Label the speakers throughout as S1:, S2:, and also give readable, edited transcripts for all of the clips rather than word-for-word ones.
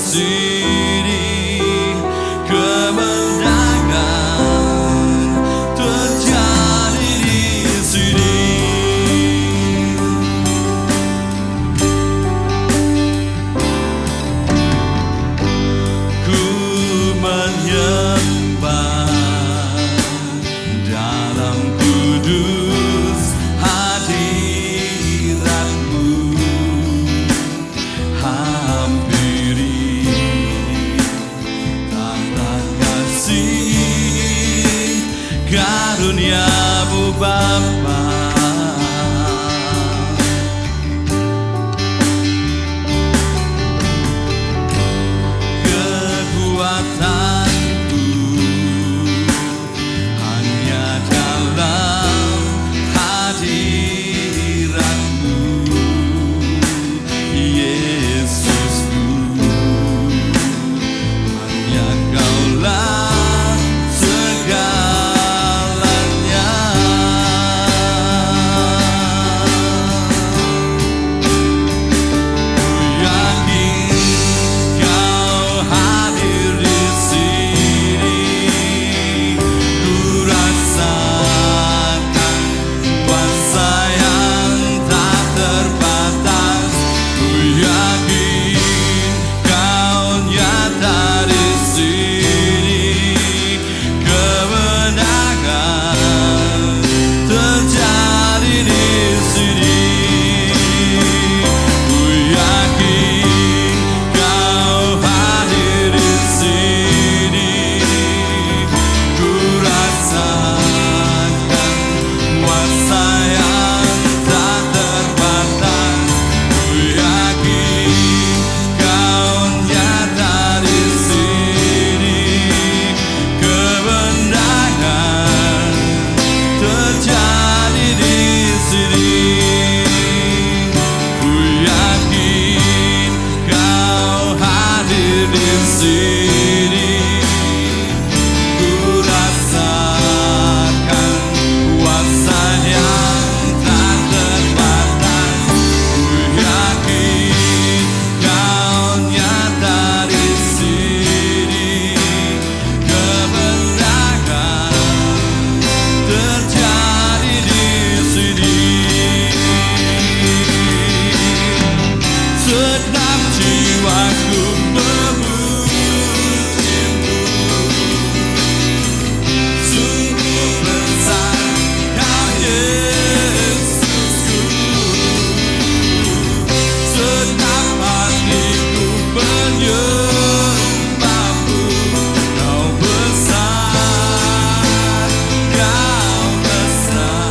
S1: sini, kemenangan terjadi di sini. Ku menyembah dalam kudus hadirat-Mu, hampiri tata kasih karunia-Mu Bapa. Kekuatanku hanya dalam hadirat-Mu, Yesusku. Hanya Kaulah segalanya. Ku yakin Kau hadir di sini, ku rasakan kuasa yang tak terbatas. Ku yakin Kau nyata di sini, kemenangan terjadi di sini. Ku yakin Kau hadir di sini, ku rasakan kuasa yang tak terbatas. Ku yakin Kau nyata di sini, kemenangan terjadi di sini. Ku yakin Kau hadir di sini, ku rasakan kuasa yang tak terbatas. Ku yakin Kau nyata di sini, kemenangan terjadi di sini. Segenap jiwaku memuji-Mu, sungguh besar Kau Yesusku. Segenap hatiku menyembah-Mu, Kau besar, Kau besar,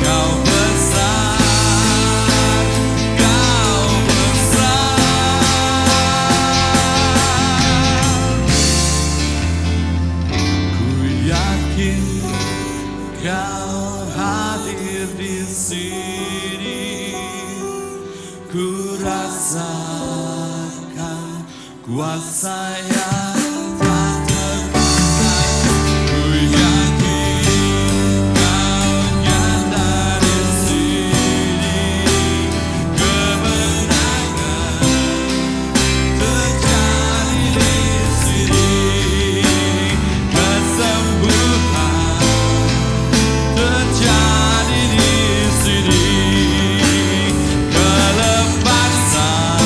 S1: Kau besar, Kau besar. Ku yakin Kau hadir di sini, ku rasakan kuasa yang tak terbatas. Ku yakin Kau nyata di sini, kemenangan terjadi di sini. Kesembuhan terjadi di sini, kelepasan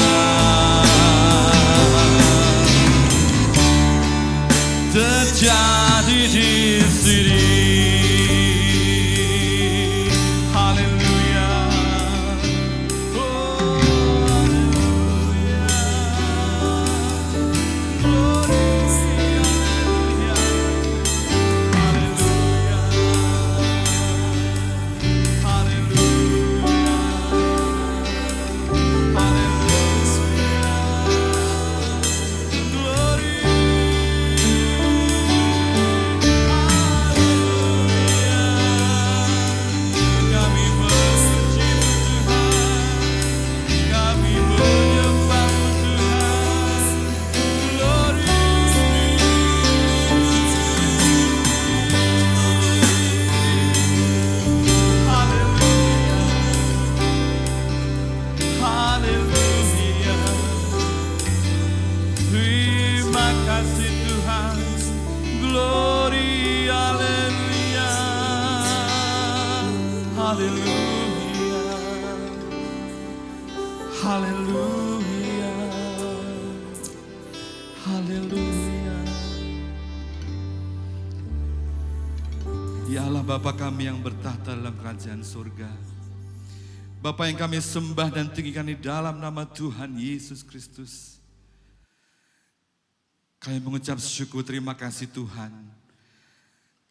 S1: Haleluya. Haleluya. Ya Allah Bapa kami yang bertahta dalam kerajaan surga. Bapa yang kami sembah dan tinggikan di dalam nama Tuhan Yesus Kristus. Kami mengucap syukur terima kasih Tuhan.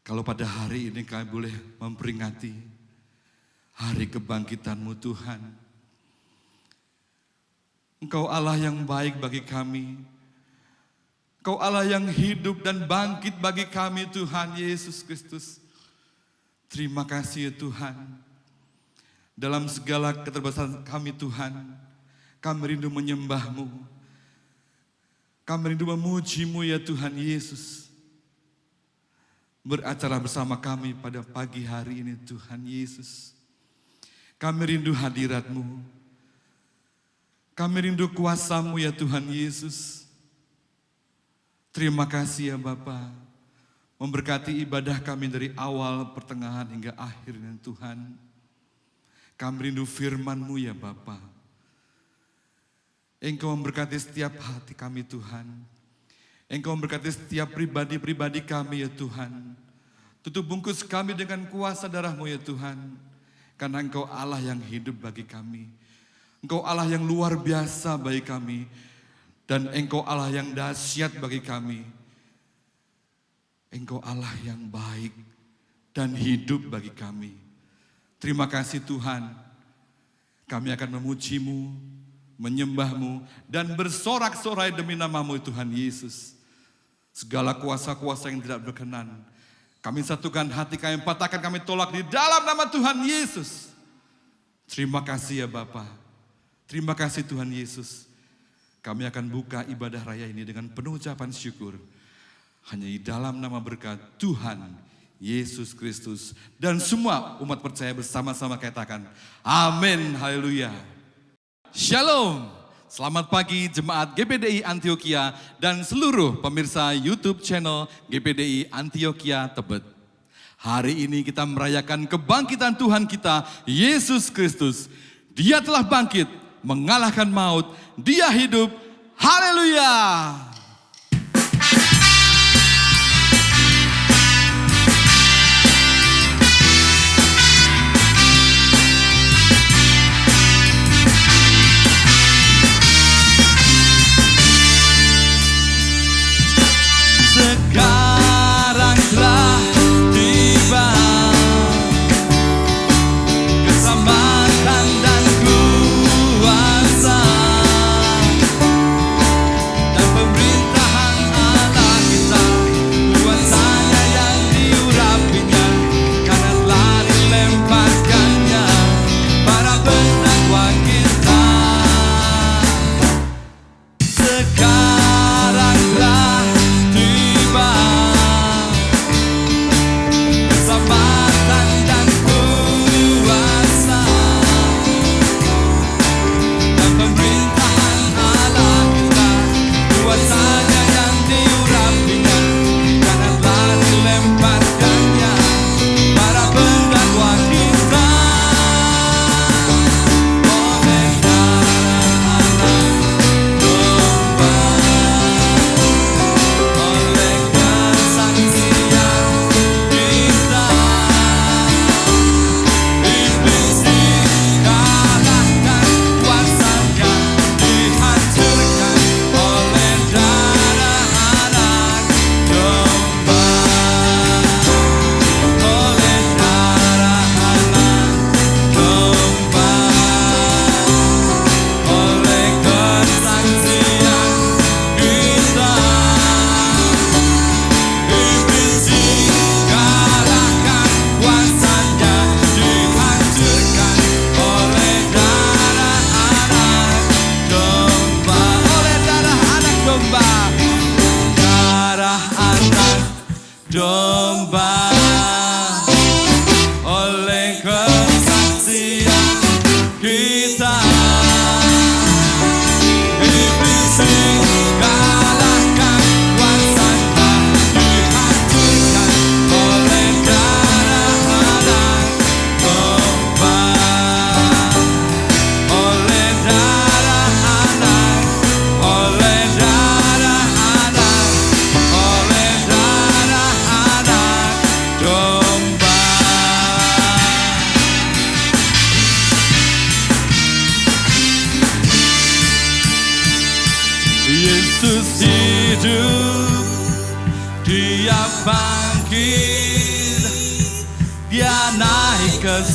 S1: Kalau pada hari ini kami boleh memperingati hari kebangkitan-Mu Tuhan. Engkau Allah yang baik bagi kami. Engkau Allah yang hidup dan bangkit bagi kami Tuhan Yesus Kristus. Terima kasih ya Tuhan. Dalam segala keterbatasan kami Tuhan, kami rindu menyembah-Mu. Kami rindu memuji-Mu ya Tuhan Yesus. Beracara bersama kami pada pagi hari ini Tuhan Yesus. Kami rindu hadirat-Mu. Kami rindu kuasa-Mu ya Tuhan Yesus. Terima kasih ya Bapa. Memberkati ibadah kami dari awal, pertengahan hingga akhirnya Tuhan. Kami rindu firman-Mu ya Bapa. Engkau memberkati setiap hati kami Tuhan. Engkau memberkati setiap pribadi-pribadi kami ya Tuhan. Tutup bungkus kami dengan kuasa darah-Mu ya Tuhan. Karena Engkau Allah yang hidup bagi kami. Engkau Allah yang luar biasa bagi kami. Dan Engkau Allah yang dahsyat bagi kami. Engkau Allah yang baik dan hidup bagi kami. Terima kasih Tuhan. Kami akan memuji-Mu, menyembah-Mu, dan bersorak-sorai demi nama-Mu Tuhan Yesus. Segala kuasa-kuasa yang tidak berkenan, kami satukan hati kami, patahkan kami tolak di dalam nama Tuhan Yesus. Terima kasih ya Bapa. Terima kasih Tuhan Yesus. Kami akan buka ibadah raya ini dengan penuh ucapan syukur. Hanya di dalam nama berkat Tuhan Yesus Kristus. Dan semua umat percaya bersama-sama katakan amin, haleluya. Shalom, selamat pagi jemaat GPDI Antioquia dan seluruh pemirsa YouTube channel GPDI Antioquia Tebet. Hari ini kita merayakan kebangkitan Tuhan kita, Yesus Kristus. Dia telah bangkit, mengalahkan maut, Dia hidup, haleluya. Sekarang telah tiba keselamatan dan kuasa dan pemberian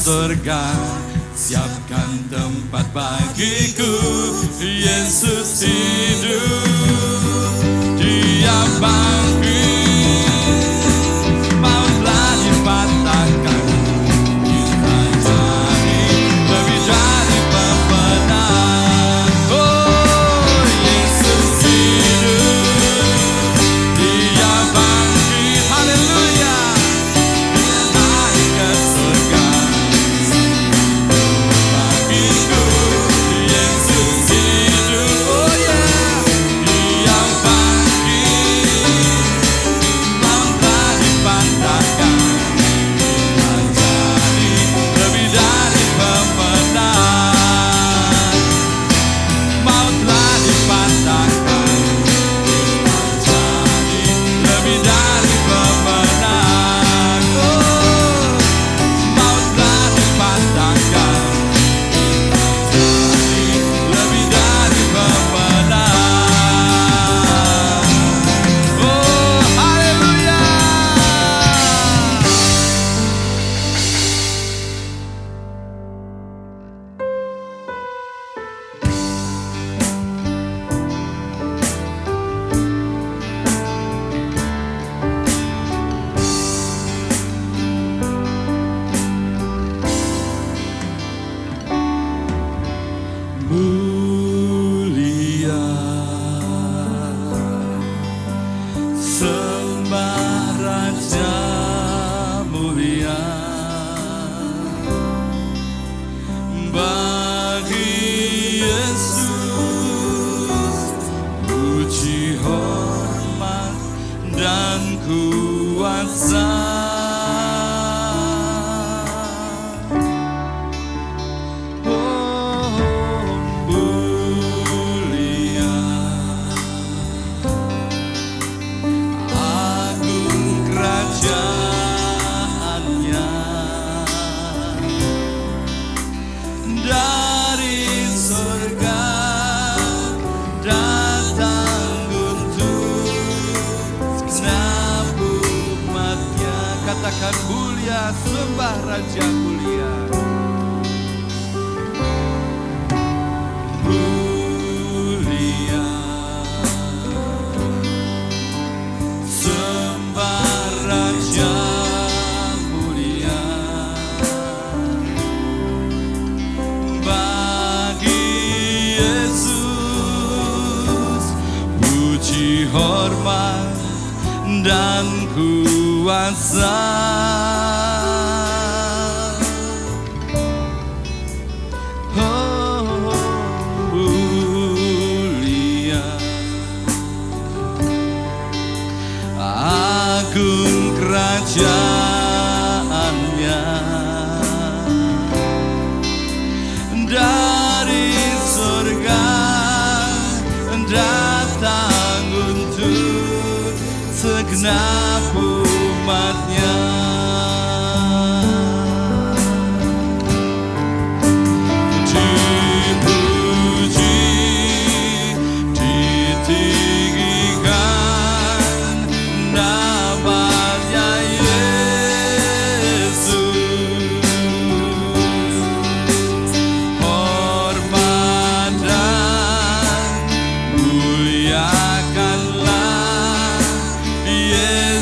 S1: surga, siapkan tempat bagiku. Yesus hidup, Dia bangkit, mautlah dipatahkan, kita jadi lebih dari pemenang. Oh, Yesus hidup, Dia bangkit, haleluya, Dia naik ke surga bagiku. Yesus hidup, oh yeah, Dia bangkit, mautlah dipatahkan, kita jadi lebih dari pemenang. Mautlah dipatahkan, kita jadi lebih dari pemenang. Oh, mautlah dipatahkan, kita jadi lebih dari pemenang. Oh, haleluya. Mulia, sembah Raja mulia, bagi Yesus puji hormat dan kuasa. Oh, mulia, agung kerajaannya, dari surga datang untuk segenap umatnya. Katakan mulia, sembah Raja mulia. Mulia, sembah Raja mulia, bagi Yesus puji hormat dan kuasa. Oh, mulia, agung kerajaannya, dari surga datang untuk segenap umatnya. Dipuji, ditinggikan namanya Yesus. Hormat dan muliakanlah Yesus.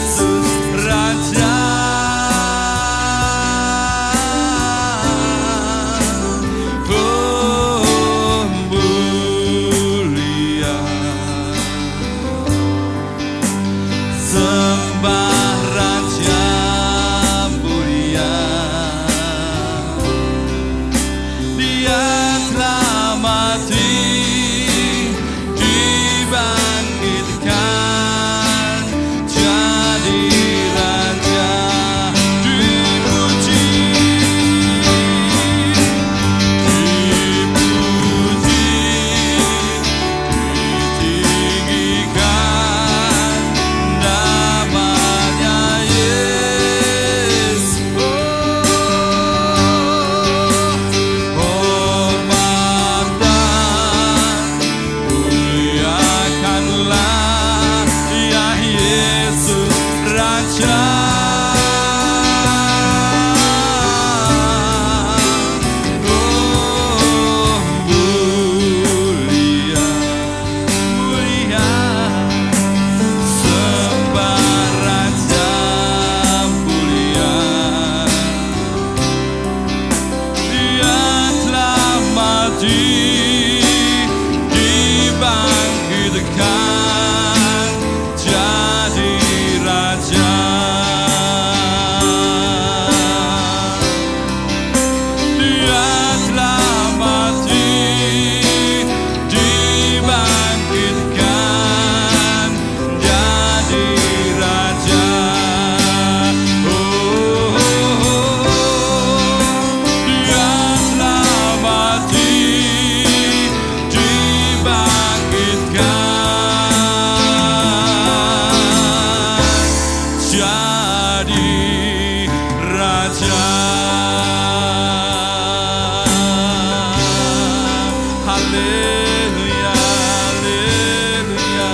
S1: haleluya, haleluya.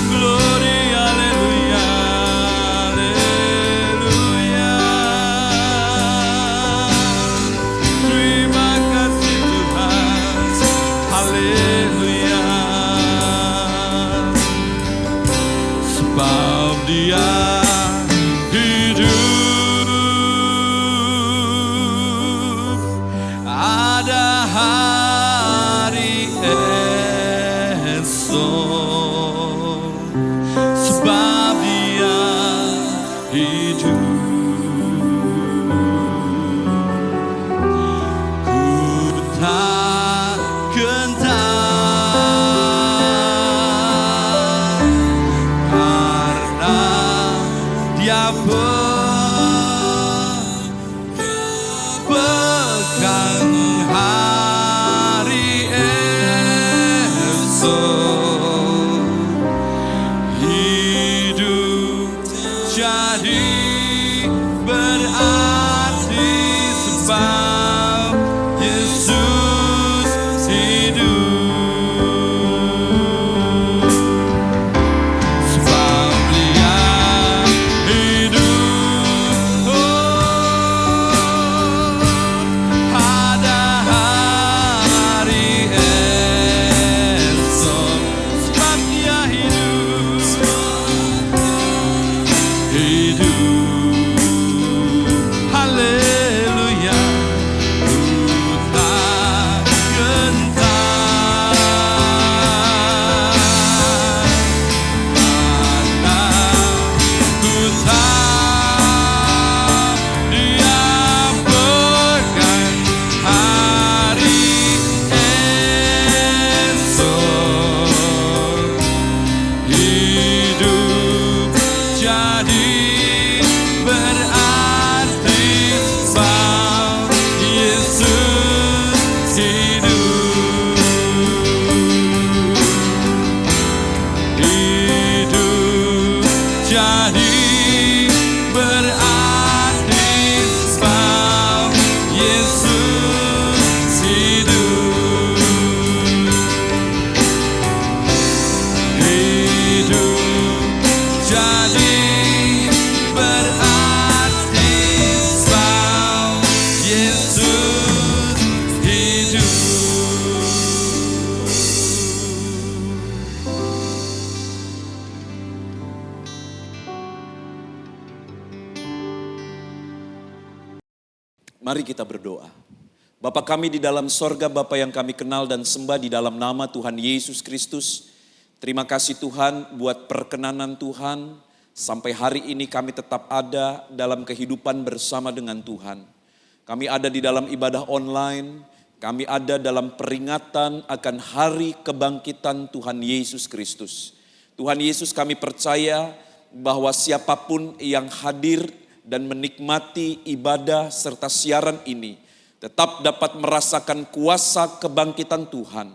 S1: Glory, haleluya, haleluya. Terima kasih Tuhan, haleluya. Sebab Dia hidup, ada hari esok. Sebab Dia hidup, ku tak gentar, karena Dia pegang hari esok. Hidup jadi berarti sebab Yesus hidup. Sebab Dia hidup, ada hari esok. Sebab Dia hidup, haleluya. Ku tak gentar, karena ku tahu Dia pegang hari esok. Hidup jadi berarti sebab Yesus hidup. Hidup jadi berarti sebab Yesus hidup. Hidup jadi berarti sebab Yesus hidup.
S2: Mari kita berdoa. Bapa kami di dalam sorga, Bapa yang kami kenal dan sembah di dalam nama Tuhan Yesus Kristus. Terima kasih Tuhan buat perkenanan Tuhan. Sampai hari ini kami tetap ada dalam kehidupan bersama dengan Tuhan. Kami ada di dalam ibadah online. Kami ada dalam peringatan akan hari kebangkitan Tuhan Yesus Kristus. Tuhan Yesus, kami percaya bahwa siapapun yang hadir dan menikmati ibadah serta siaran ini tetap dapat merasakan kuasa kebangkitan Tuhan.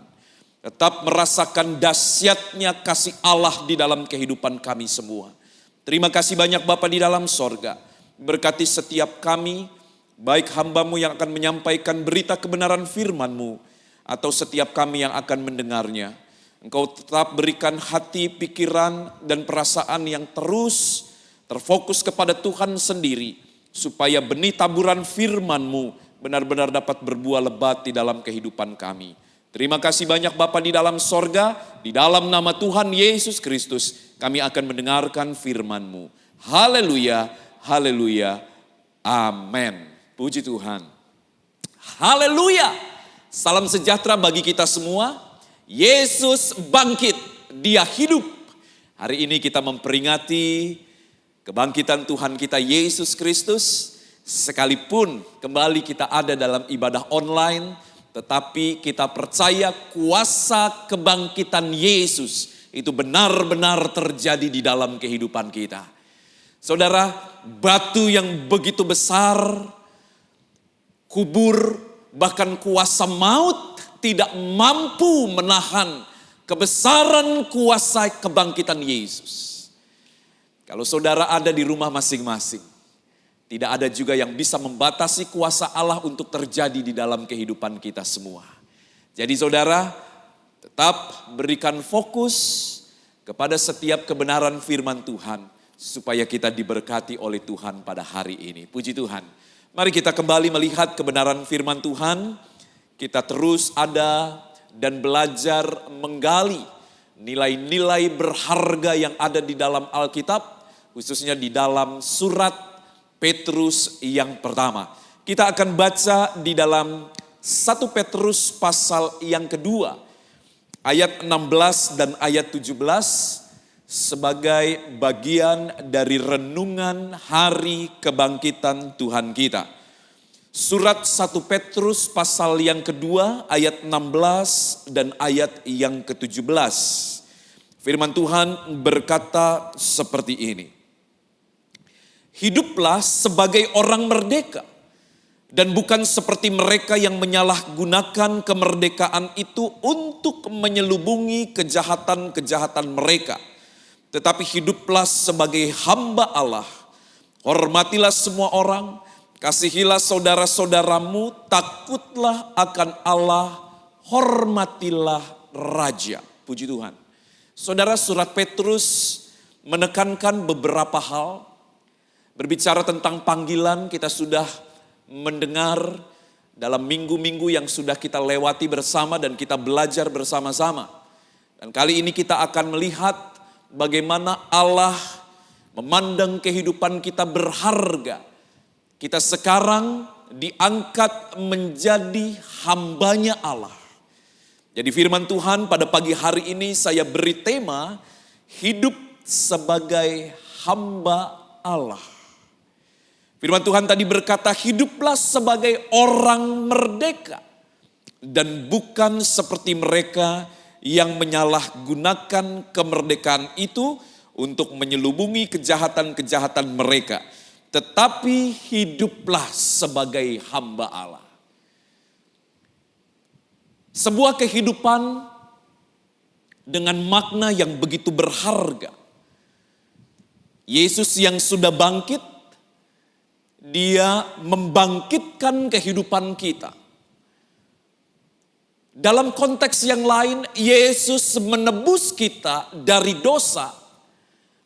S2: Tetap merasakan dahsyatnya kasih Allah di dalam kehidupan kami semua. Terima kasih banyak Bapa di dalam sorga. Berkati setiap kami, baik hamba-Mu yang akan menyampaikan berita kebenaran firman-Mu, atau setiap kami yang akan mendengarnya. Engkau tetap berikan hati, pikiran, dan perasaan yang terus terfokus kepada Tuhan sendiri, supaya benih taburan firman-Mu benar-benar dapat berbuah lebat di dalam kehidupan kami. Terima kasih banyak Bapa di dalam sorga, di dalam nama Tuhan Yesus Kristus, kami akan mendengarkan firman-Mu. Haleluya, haleluya, amin. Puji Tuhan. Haleluya. Salam sejahtera bagi kita semua. Yesus bangkit, Dia hidup. Hari ini kita memperingati kebangkitan Tuhan kita Yesus Kristus. Sekalipun kembali kita ada dalam ibadah online, tetapi kita percaya kuasa kebangkitan Yesus itu benar-benar terjadi di dalam kehidupan kita. Saudara, batu yang begitu besar, kubur, bahkan kuasa maut tidak mampu menahan kebesaran kuasa kebangkitan Yesus. Kalau saudara ada di rumah masing-masing, Tidak ada juga yang bisa membatasi kuasa Allah untuk terjadi di dalam kehidupan kita semua. Jadi saudara, tetap berikan fokus kepada setiap kebenaran firman Tuhan, supaya kita diberkati oleh Tuhan pada hari ini. Puji Tuhan. Mari kita kembali melihat kebenaran firman Tuhan. Kita terus ada dan belajar menggali nilai-nilai berharga yang ada di dalam Alkitab, khususnya di dalam surat Petrus yang pertama. Kita akan baca di dalam 1 Petrus pasal yang kedua, ayat 16 dan ayat 17 sebagai bagian dari renungan hari kebangkitan Tuhan kita. Surat 1 Petrus pasal yang kedua ayat 16 dan ayat yang ke-17. Firman Tuhan berkata seperti ini. Hiduplah sebagai orang merdeka dan bukan seperti mereka yang menyalahgunakan kemerdekaan itu untuk menyelubungi kejahatan-kejahatan mereka. Tetapi hiduplah sebagai hamba Allah. Hormatilah semua orang. Kasihilah saudara-saudaramu, takutlah akan Allah, hormatilah Raja. Puji Tuhan. Saudara, surat Petrus menekankan beberapa hal. Berbicara tentang panggilan, kita sudah mendengar dalam minggu-minggu yang sudah kita lewati bersama dan kita belajar bersama-sama. Dan kali ini kita akan melihat bagaimana Allah memandang kehidupan kita berharga. Kita sekarang diangkat menjadi hambanya Allah. Jadi firman Tuhan pada pagi hari ini saya beri tema hidup sebagai hamba Allah. Firman Tuhan tadi berkata hiduplah sebagai orang merdeka dan bukan seperti mereka yang menyalahgunakan kemerdekaan itu untuk menyelubungi kejahatan-kejahatan mereka. Tetapi hiduplah sebagai hamba Allah. Sebuah kehidupan dengan makna yang begitu berharga. Yesus yang sudah bangkit, dia membangkitkan kehidupan kita. Dalam konteks yang lain, Yesus menebus kita dari dosa.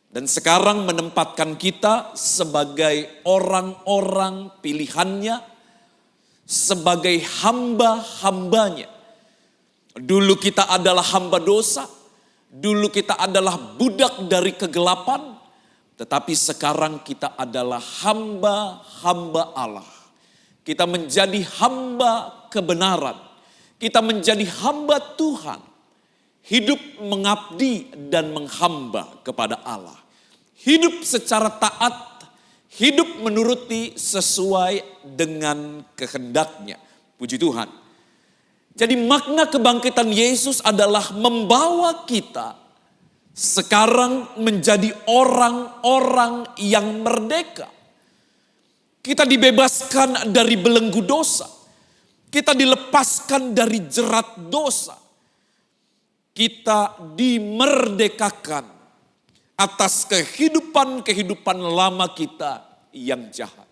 S2: Dan sekarang menempatkan kita sebagai orang-orang pilihannya, sebagai hamba-hambanya. Dulu kita adalah hamba dosa, dulu kita adalah budak dari kegelapan, tetapi sekarang kita adalah hamba-hamba Allah. Kita menjadi hamba kebenaran, kita menjadi hamba Tuhan, hidup mengabdi dan menghamba kepada Allah. Hidup secara taat, hidup menuruti sesuai dengan kehendaknya. Puji Tuhan. Jadi makna kebangkitan Yesus adalah membawa kita sekarang menjadi orang-orang yang merdeka. Kita dibebaskan dari belenggu dosa. Kita dilepaskan dari jerat dosa. Kita dimerdekakan atas kehidupan-kehidupan lama kita yang jahat.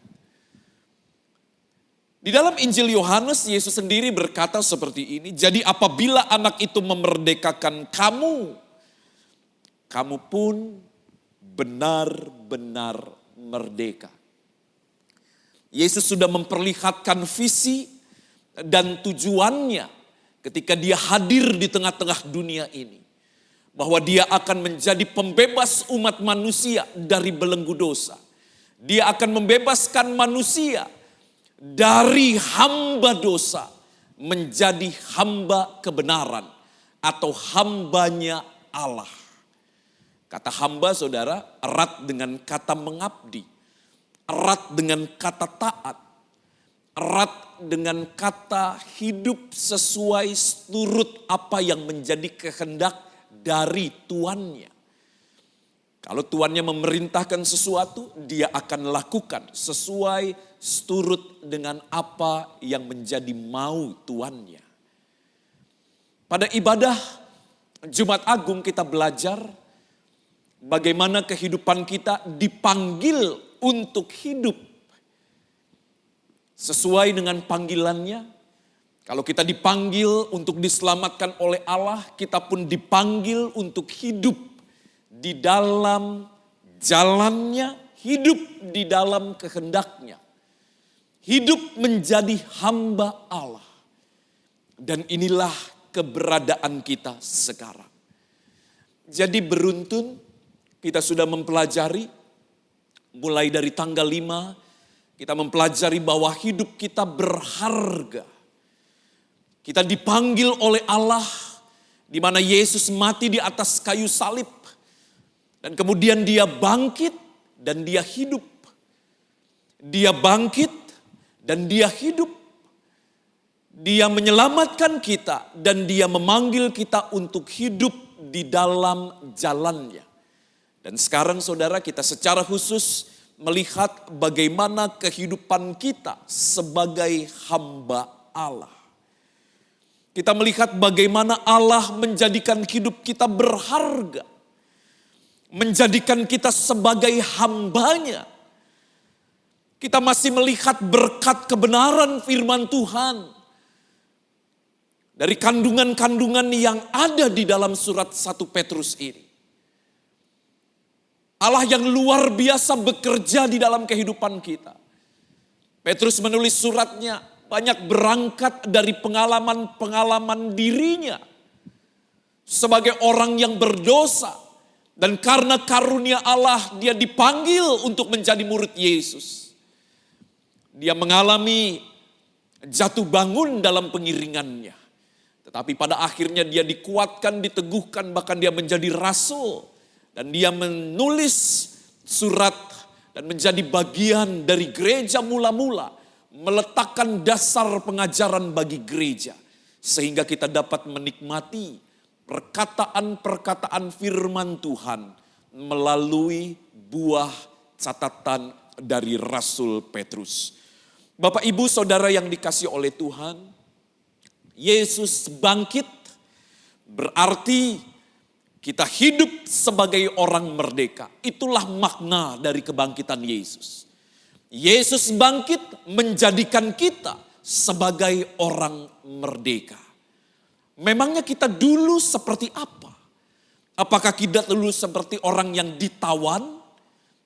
S2: Di dalam Injil Yohanes, Yesus sendiri berkata seperti ini. Jadi apabila anak itu memerdekakan kamu, kamu pun benar-benar merdeka. Yesus sudah memperlihatkan visi dan tujuannya ketika dia hadir di tengah-tengah dunia ini. Bahwa dia akan menjadi pembebas umat manusia dari belenggu dosa. Dia akan membebaskan manusia dari hamba dosa menjadi hamba kebenaran atau hambanya Allah. Kata hamba saudara erat dengan kata mengabdi, erat dengan kata taat, erat dengan kata hidup sesuai turut apa yang menjadi kehendak dari tuannya. Kalau tuannya memerintahkan sesuatu, dia akan lakukan sesuai seturut dengan apa yang menjadi mau tuannya. Pada ibadah Jumat Agung kita belajar bagaimana kehidupan kita dipanggil untuk hidup sesuai dengan panggilannya. Kalau kita dipanggil untuk diselamatkan oleh Allah, kita pun dipanggil untuk hidup di dalam jalannya, hidup di dalam kehendaknya. Hidup menjadi hamba Allah. Dan inilah keberadaan kita sekarang. Jadi beruntun kita sudah mempelajari, mulai dari tanggal 5, kita mempelajari bahwa hidup kita berharga. Kita dipanggil oleh Allah, di mana Yesus mati di atas kayu salib. Dan kemudian dia bangkit dan dia hidup. Dia bangkit dan dia hidup. Dia menyelamatkan kita dan dia memanggil kita untuk hidup di dalam jalannya. Dan sekarang saudara, kita secara khusus melihat bagaimana kehidupan kita sebagai hamba Allah. Kita melihat bagaimana Allah menjadikan hidup kita berharga. Menjadikan kita sebagai hambanya. Kita masih melihat berkat kebenaran firman Tuhan. Dari kandungan-kandungan yang ada di dalam surat 1 Petrus ini. Allah yang luar biasa bekerja di dalam kehidupan kita. Petrus menulis suratnya banyak berangkat dari pengalaman-pengalaman dirinya. Sebagai orang yang berdosa. Dan karena karunia Allah dia dipanggil untuk menjadi murid Yesus. Dia mengalami jatuh bangun dalam pengiringannya. Tetapi pada akhirnya dia dikuatkan, diteguhkan, bahkan dia menjadi rasul. Dan dia menulis surat dan menjadi bagian dari gereja mula-mula. Meletakkan dasar pengajaran bagi gereja. Sehingga kita dapat menikmati perkataan-perkataan firman Tuhan melalui buah catatan dari Rasul Petrus. Bapak, Ibu, Saudara yang dikasihi oleh Tuhan, Yesus bangkit berarti kita hidup sebagai orang merdeka. Itulah makna dari kebangkitan Yesus. Yesus bangkit menjadikan kita sebagai orang merdeka. Memangnya kita dulu seperti apa? Apakah kita dulu seperti orang yang ditawan?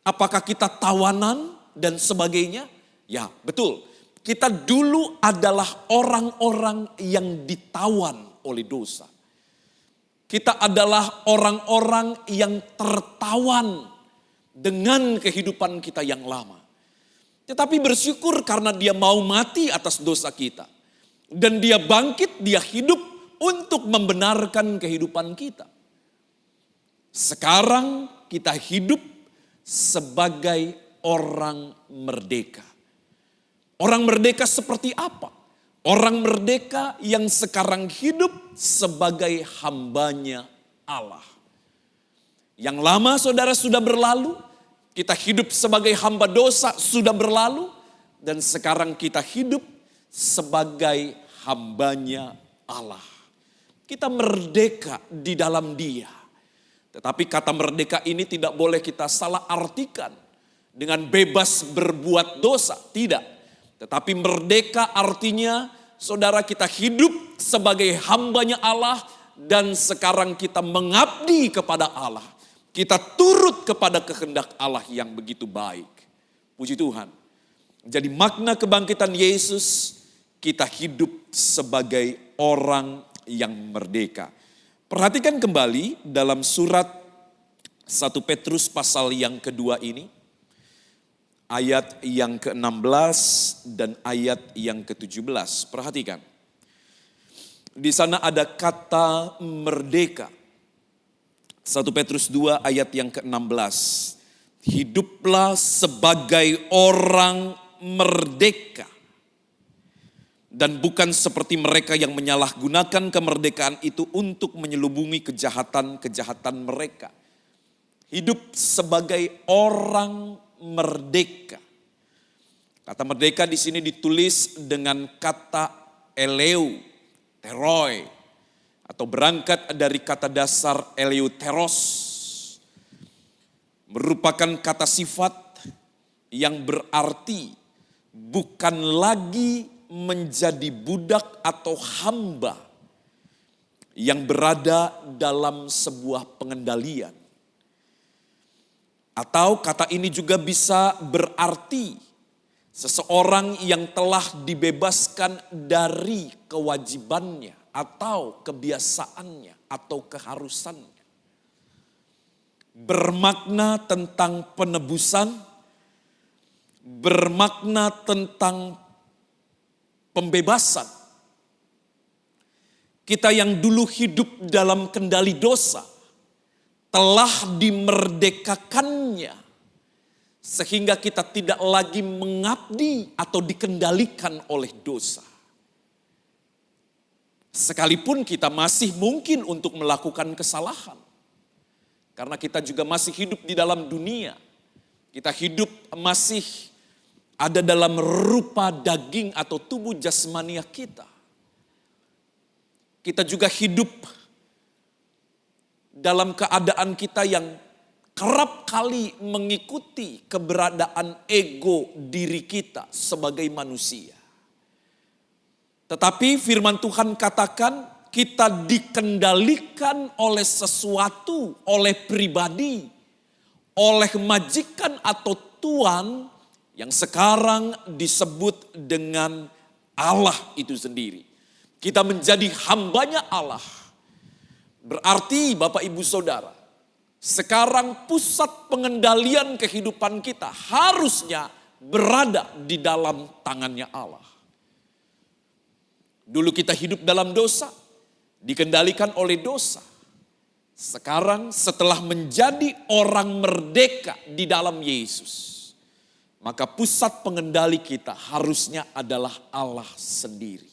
S2: Apakah kita tawanan dan sebagainya? Ya, betul. Kita dulu adalah orang-orang yang ditawan oleh dosa. Kita adalah orang-orang yang tertawan dengan kehidupan kita yang lama. Tetapi bersyukur karena dia mau mati atas dosa kita. Dan dia bangkit, dia hidup untuk membenarkan kehidupan kita. Sekarang kita hidup sebagai orang merdeka. Orang merdeka seperti apa? Orang merdeka yang sekarang hidup sebagai hambanya Allah. Yang lama saudara sudah berlalu, kita hidup sebagai hamba dosa sudah berlalu, dan sekarang kita hidup sebagai hambanya Allah. Kita merdeka di dalam Dia. Tetapi kata merdeka ini tidak boleh kita salah artikan dengan bebas berbuat dosa, tidak. Tetapi merdeka artinya saudara kita hidup sebagai hambanya Allah dan sekarang kita mengabdi kepada Allah. Kita turut kepada kehendak Allah yang begitu baik. Puji Tuhan. Jadi makna kebangkitan Yesus, kita hidup sebagai orang yang merdeka. Perhatikan kembali dalam surat 1 Petrus pasal yang kedua ini. Ayat yang ke-16 dan ayat yang ke-17. Perhatikan. Di sana ada kata merdeka. 1 Petrus 2 ayat yang ke-16. Hiduplah sebagai orang merdeka. Dan bukan seperti mereka yang menyalahgunakan kemerdekaan itu untuk menyelubungi kejahatan-kejahatan mereka. Hidup sebagai orang merdeka. Kata merdeka di sini ditulis dengan kata eleu, teroi. Atau berangkat dari kata dasar eleuteros. Merupakan kata sifat yang berarti bukan lagi menjadi budak atau hamba yang berada dalam sebuah pengendalian. Atau kata ini juga bisa berarti seseorang yang telah dibebaskan dari kewajibannya atau kebiasaannya atau keharusannya. Bermakna tentang penebusan, bermakna tentang pembebasan. Kita yang dulu hidup dalam kendali dosa telah dimerdekakannya sehingga kita tidak lagi mengabdi atau dikendalikan oleh dosa. Sekalipun kita masih mungkin untuk melakukan kesalahan. Karena kita juga masih hidup di dalam dunia. Kita hidup masih ada dalam rupa daging atau tubuh jasmania kita. Kita juga hidup dalam keadaan kita yang kerap kali mengikuti keberadaan ego diri kita sebagai manusia. Tetapi firman Tuhan katakan kita dikendalikan oleh sesuatu, oleh pribadi, oleh majikan atau tuan yang sekarang disebut dengan Allah itu sendiri. Kita menjadi hambanya Allah. Berarti Bapak Ibu Saudara, sekarang pusat pengendalian kehidupan kita harusnya berada di dalam tangannya Allah. Dulu kita hidup dalam dosa, dikendalikan oleh dosa. Sekarang setelah menjadi orang merdeka di dalam Yesus, maka pusat pengendali kita harusnya adalah Allah sendiri.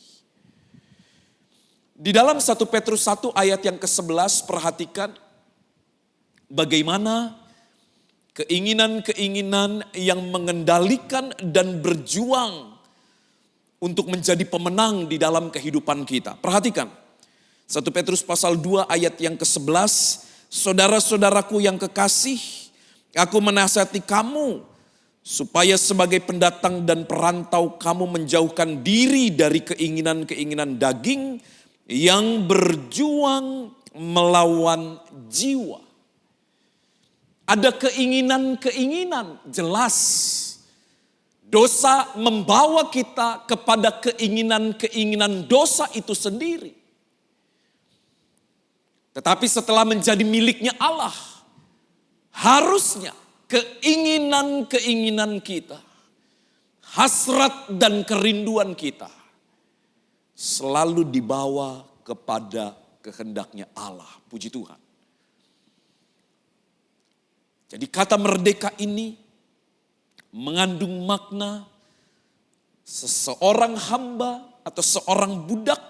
S2: Di dalam 1 Petrus 1 ayat yang ke-11 perhatikan bagaimana keinginan-keinginan yang mengendalikan dan berjuang untuk menjadi pemenang di dalam kehidupan kita. Perhatikan 1 Petrus pasal 2 ayat yang ke-11, saudara-saudaraku yang kekasih, aku menasihati kamu supaya sebagai pendatang dan perantau kamu menjauhkan diri dari keinginan-keinginan daging yang berjuang melawan jiwa. Ada keinginan-keinginan jelas. Dosa membawa kita kepada keinginan-keinginan dosa itu sendiri. Tetapi setelah menjadi miliknya Allah, harusnya keinginan-keinginan kita, hasrat dan kerinduan kita selalu dibawa kepada kehendaknya Allah. Puji Tuhan. Jadi kata merdeka ini mengandung makna seseorang hamba atau seorang budak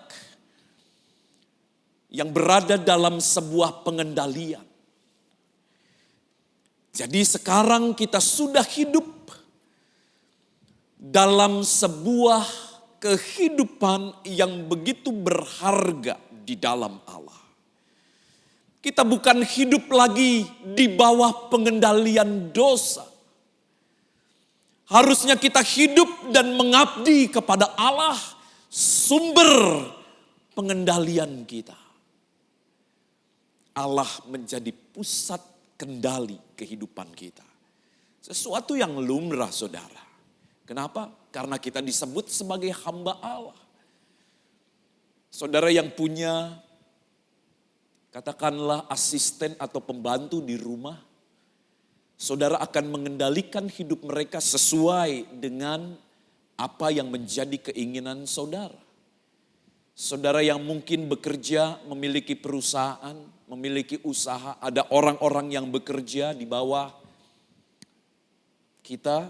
S2: yang berada dalam sebuah pengendalian. Jadi sekarang kita sudah hidup dalam sebuah kehidupan yang begitu berharga di dalam Allah. Kita bukan hidup lagi di bawah pengendalian dosa. Harusnya kita hidup dan mengabdi kepada Allah, sumber pengendalian kita. Allah menjadi pusat kendali kehidupan kita. Sesuatu yang lumrah, saudara. Kenapa? Karena kita disebut sebagai hamba Allah. Saudara yang punya, katakanlah asisten atau pembantu di rumah, saudara akan mengendalikan hidup mereka sesuai dengan apa yang menjadi keinginan saudara. Saudara yang mungkin bekerja, memiliki perusahaan, memiliki usaha, ada orang-orang yang bekerja di bawah kita,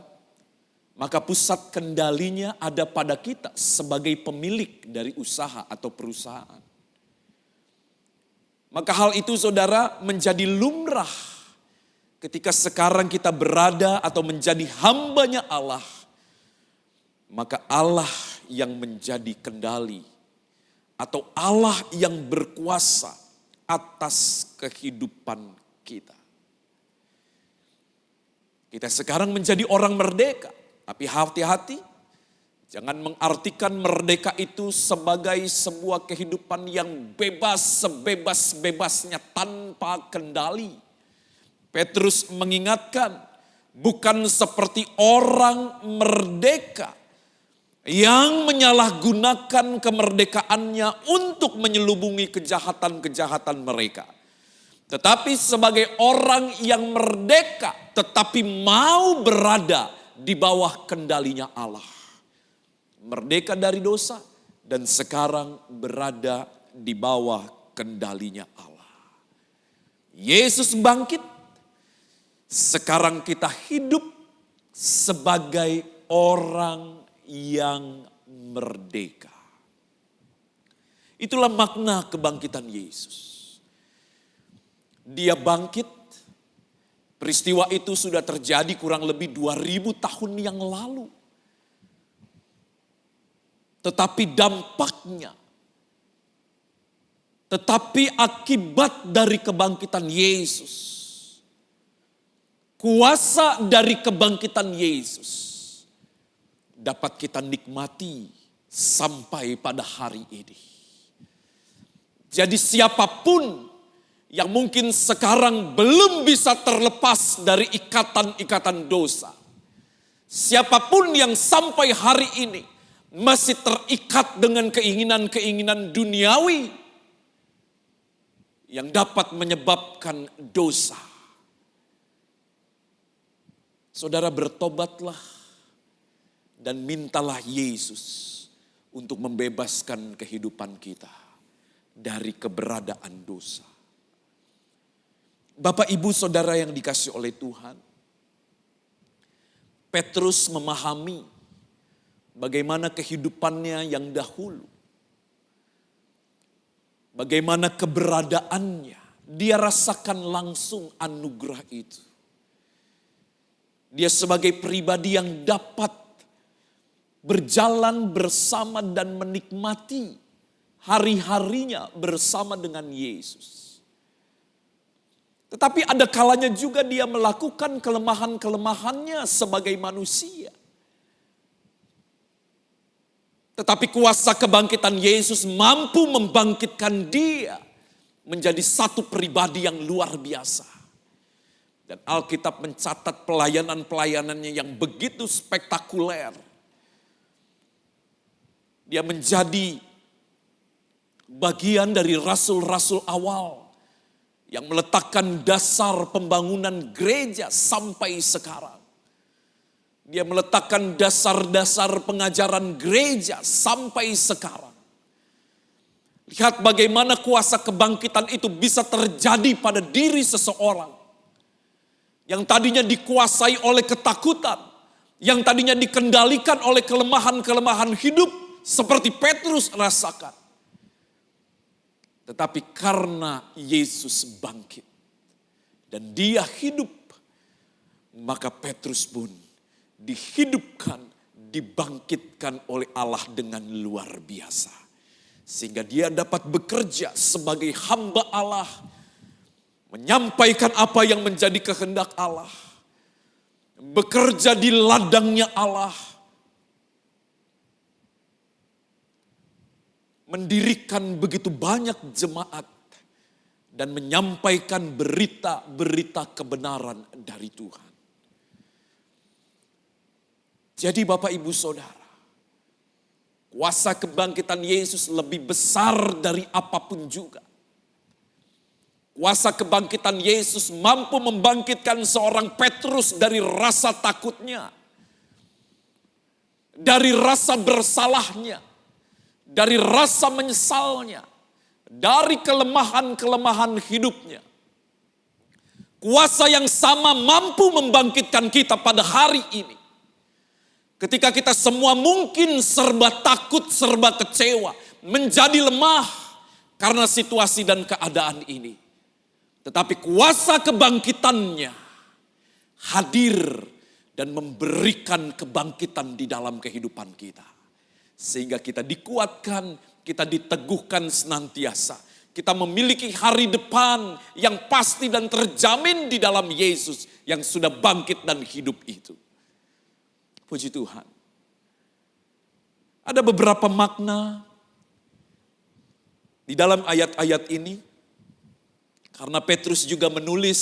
S2: maka pusat kendalinya ada pada kita sebagai pemilik dari usaha atau perusahaan. Maka hal itu saudara menjadi lumrah ketika sekarang kita berada atau menjadi hambanya Allah. Maka Allah yang menjadi kendali atau Allah yang berkuasa atas kehidupan kita. Kita sekarang menjadi orang merdeka. Tapi hati-hati, Jangan mengartikan merdeka itu sebagai sebuah kehidupan yang bebas, sebebas-bebasnya tanpa kendali. Petrus mengingatkan, bukan seperti orang merdeka yang menyalahgunakan kemerdekaannya untuk menyelubungi kejahatan-kejahatan mereka. Tetapi sebagai orang yang merdeka, tetapi mau berada di bawah kendalinya Allah. Merdeka dari dosa dan sekarang berada di bawah kendalinya Allah. Yesus bangkit, sekarang kita hidup sebagai orang yang merdeka. Itulah makna kebangkitan Yesus. Dia bangkit, peristiwa itu sudah terjadi kurang lebih 2000 tahun yang lalu. Tetapi dampaknya, tetapi akibat dari kebangkitan Yesus, kuasa dari kebangkitan Yesus dapat kita nikmati sampai pada hari ini. Jadi siapapun yang mungkin sekarang belum bisa terlepas dari ikatan-ikatan dosa, siapapun yang sampai hari ini masih terikat dengan keinginan-keinginan duniawi yang dapat menyebabkan dosa. Saudara, bertobatlah dan mintalah Yesus untuk membebaskan kehidupan kita dari keberadaan dosa. Bapak, Ibu, Saudara yang dikasihi oleh Tuhan, Petrus memahami bagaimana kehidupannya yang dahulu. Bagaimana keberadaannya. Dia rasakan langsung anugerah itu. Dia sebagai pribadi yang dapat berjalan bersama dan menikmati hari-harinya bersama dengan Yesus. Tetapi ada kalanya juga dia melakukan kelemahan-kelemahannya sebagai manusia. Tetapi kuasa kebangkitan Yesus mampu membangkitkan dia menjadi satu pribadi yang luar biasa. Dan Alkitab mencatat pelayanan-pelayanannya yang begitu spektakuler. Dia menjadi bagian dari rasul-rasul awal yang meletakkan dasar pembangunan gereja sampai sekarang. Dia meletakkan dasar-dasar pengajaran gereja sampai sekarang. Lihat bagaimana kuasa kebangkitan itu bisa terjadi pada diri seseorang. Yang tadinya dikuasai oleh ketakutan. Yang tadinya dikendalikan oleh kelemahan-kelemahan hidup. Seperti Petrus rasakan. Tetapi karena Yesus bangkit. Dan dia hidup. Maka Petrus pun dihidupkan, dibangkitkan oleh Allah dengan luar biasa. Sehingga dia dapat bekerja sebagai hamba Allah. Menyampaikan apa yang menjadi kehendak Allah. Bekerja di ladangnya Allah. Mendirikan begitu banyak jemaat. Dan menyampaikan berita-berita kebenaran dari Tuhan. Jadi Bapak Ibu Saudara, kuasa kebangkitan Yesus lebih besar dari apapun juga. Kuasa kebangkitan Yesus mampu membangkitkan seorang Petrus dari rasa takutnya. Dari rasa bersalahnya. Dari rasa menyesalnya. Dari kelemahan-kelemahan hidupnya. Kuasa yang sama mampu membangkitkan kita pada hari ini. Ketika kita semua mungkin serba takut, serba kecewa, menjadi lemah karena situasi dan keadaan ini. Tetapi kuasa kebangkitannya hadir dan memberikan kebangkitan di dalam kehidupan kita. Sehingga kita dikuatkan, kita diteguhkan senantiasa. Kita memiliki hari depan yang pasti dan terjamin di dalam Yesus yang sudah bangkit dan hidup itu. Puji Tuhan. Ada beberapa makna di dalam ayat-ayat ini. Karena Petrus juga menulis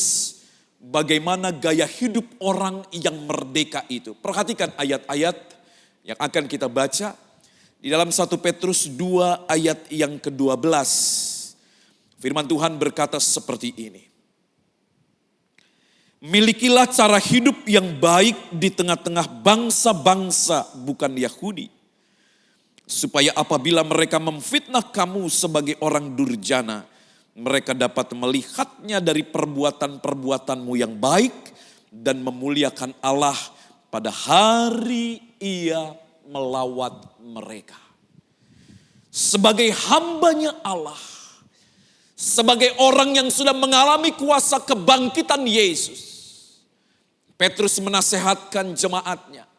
S2: bagaimana gaya hidup orang yang merdeka itu. Perhatikan ayat-ayat yang akan kita baca. Di dalam 1 Petrus 2 ayat yang ke-12. Firman Tuhan berkata seperti ini. Milikilah cara hidup yang baik di tengah-tengah bangsa-bangsa bukan Yahudi. Supaya apabila mereka memfitnah kamu sebagai orang durjana, mereka dapat melihatnya dari perbuatan-perbuatanmu yang baik dan memuliakan Allah pada hari Ia melawat mereka. Sebagai hambanya Allah, sebagai orang yang sudah mengalami kuasa kebangkitan Yesus, Petrus menasehatkan jemaatnya,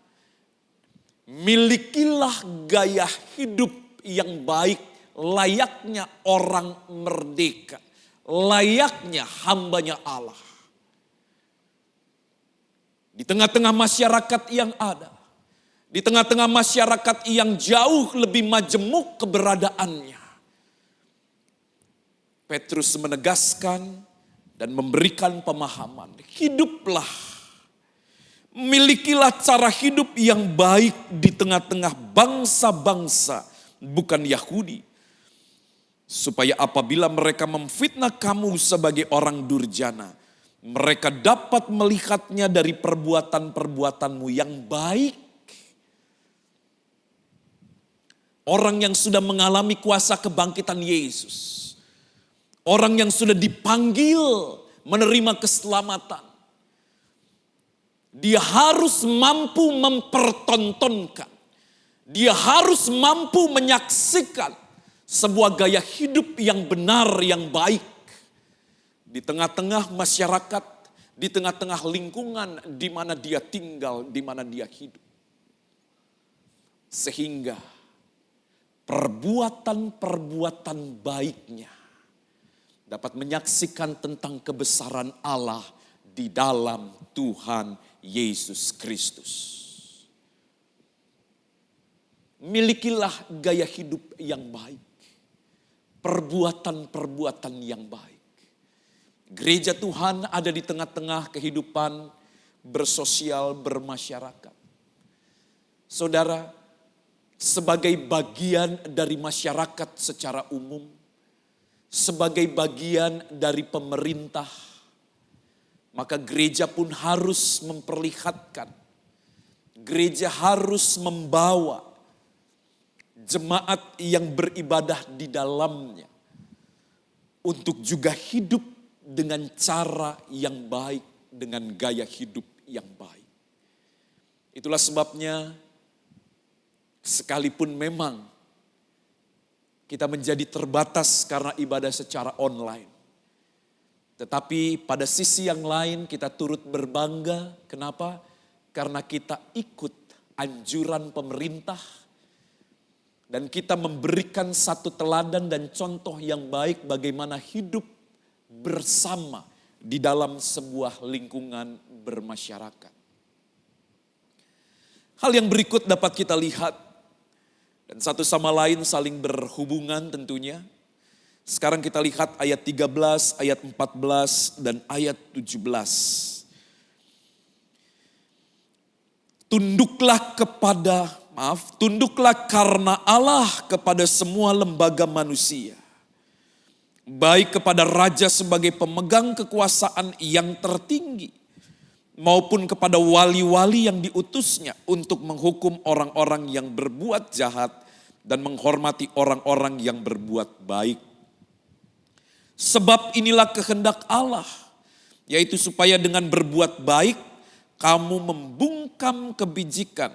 S2: milikilah gaya hidup yang baik layaknya orang merdeka, layaknya hambanya Allah. Di tengah-tengah masyarakat yang ada, di tengah-tengah masyarakat yang jauh lebih majemuk keberadaannya, Petrus menegaskan dan memberikan pemahaman, hiduplah, milikilah cara hidup yang baik di tengah-tengah bangsa-bangsa, bukan Yahudi. Supaya apabila mereka memfitnah kamu sebagai orang durjana, mereka dapat melihatnya dari perbuatan-perbuatanmu yang baik. Orang yang sudah mengalami kuasa kebangkitan Yesus. Orang yang sudah dipanggil menerima keselamatan. Dia harus mampu mempertontonkan. Dia harus mampu menyaksikan sebuah gaya hidup yang benar, yang baik. Di tengah-tengah masyarakat, di tengah-tengah lingkungan di mana dia tinggal, di mana dia hidup. Sehingga perbuatan-perbuatan baiknya dapat menyaksikan tentang kebesaran Allah di dalam Tuhan Yesus Kristus. Milikilah gaya hidup yang baik. Perbuatan-perbuatan yang baik. Gereja Tuhan ada di tengah-tengah kehidupan bersosial, bermasyarakat. Saudara, sebagai bagian dari masyarakat secara umum, sebagai bagian dari pemerintah, maka gereja pun harus memperlihatkan, gereja harus membawa jemaat yang beribadah di dalamnya untuk juga hidup dengan cara yang baik, dengan gaya hidup yang baik. Itulah sebabnya sekalipun memang kita menjadi terbatas karena ibadah secara online, tetapi pada sisi yang lain kita turut berbangga. Kenapa? Karena kita ikut anjuran pemerintah dan kita memberikan satu teladan dan contoh yang baik bagaimana hidup bersama di dalam sebuah lingkungan bermasyarakat. Hal yang berikut dapat kita lihat dan satu sama lain saling berhubungan tentunya. Sekarang kita lihat ayat 13, ayat 14 dan ayat 17. Tunduklah karena Allah kepada semua lembaga manusia. Baik kepada raja sebagai pemegang kekuasaan yang tertinggi, maupun kepada wali-wali yang diutusnya untuk menghukum orang-orang yang berbuat jahat dan menghormati orang-orang yang berbuat baik. Sebab inilah kehendak Allah, yaitu supaya dengan berbuat baik kamu membungkam kebijikan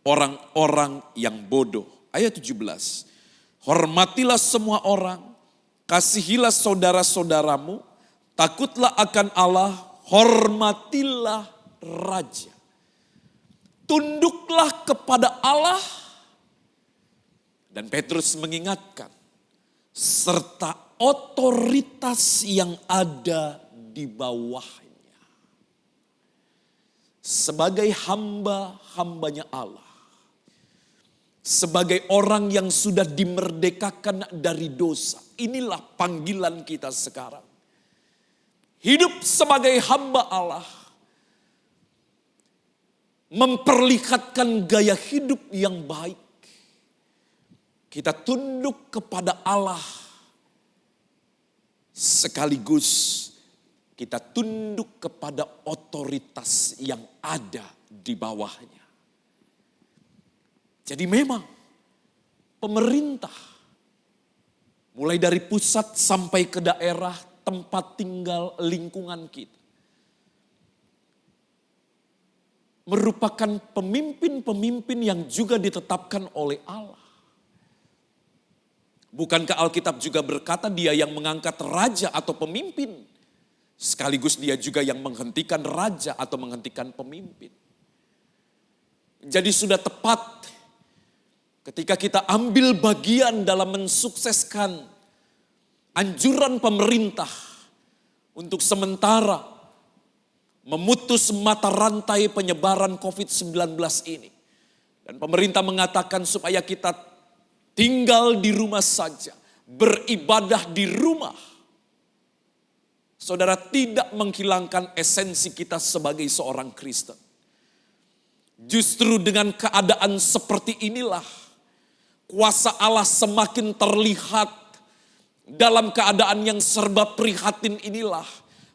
S2: orang-orang yang bodoh. Ayat 17. Hormatilah semua orang, kasihilah saudara-saudaramu, takutlah akan Allah, hormatilah raja. Tunduklah kepada Allah. Dan Petrus mengingatkan, serta otoritas yang ada di bawahnya. Sebagai hamba-hambanya Allah. sebagai orang yang sudah dimerdekakan dari dosa. Inilah panggilan kita sekarang. Hidup sebagai hamba Allah. Memperlihatkan gaya hidup yang baik. Kita tunduk kepada Allah. Sekaligus kita tunduk kepada otoritas yang ada di bawahnya. Jadi memang pemerintah, mulai dari pusat sampai ke daerah, tempat tinggal, lingkungan kita, merupakan pemimpin-pemimpin yang juga ditetapkan oleh Allah. Bukankah Alkitab juga berkata dia yang mengangkat raja atau pemimpin, sekaligus dia juga yang menghentikan raja atau menghentikan pemimpin. Jadi sudah tepat ketika kita ambil bagian dalam mensukseskan anjuran pemerintah untuk sementara memutus mata rantai penyebaran COVID-19 ini. Dan pemerintah mengatakan supaya kita tinggal di rumah saja, beribadah di rumah. Saudara, tidak menghilangkan esensi kita sebagai seorang Kristen. Justru dengan keadaan seperti inilah, kuasa Allah semakin terlihat. Dalam keadaan yang serba prihatin inilah,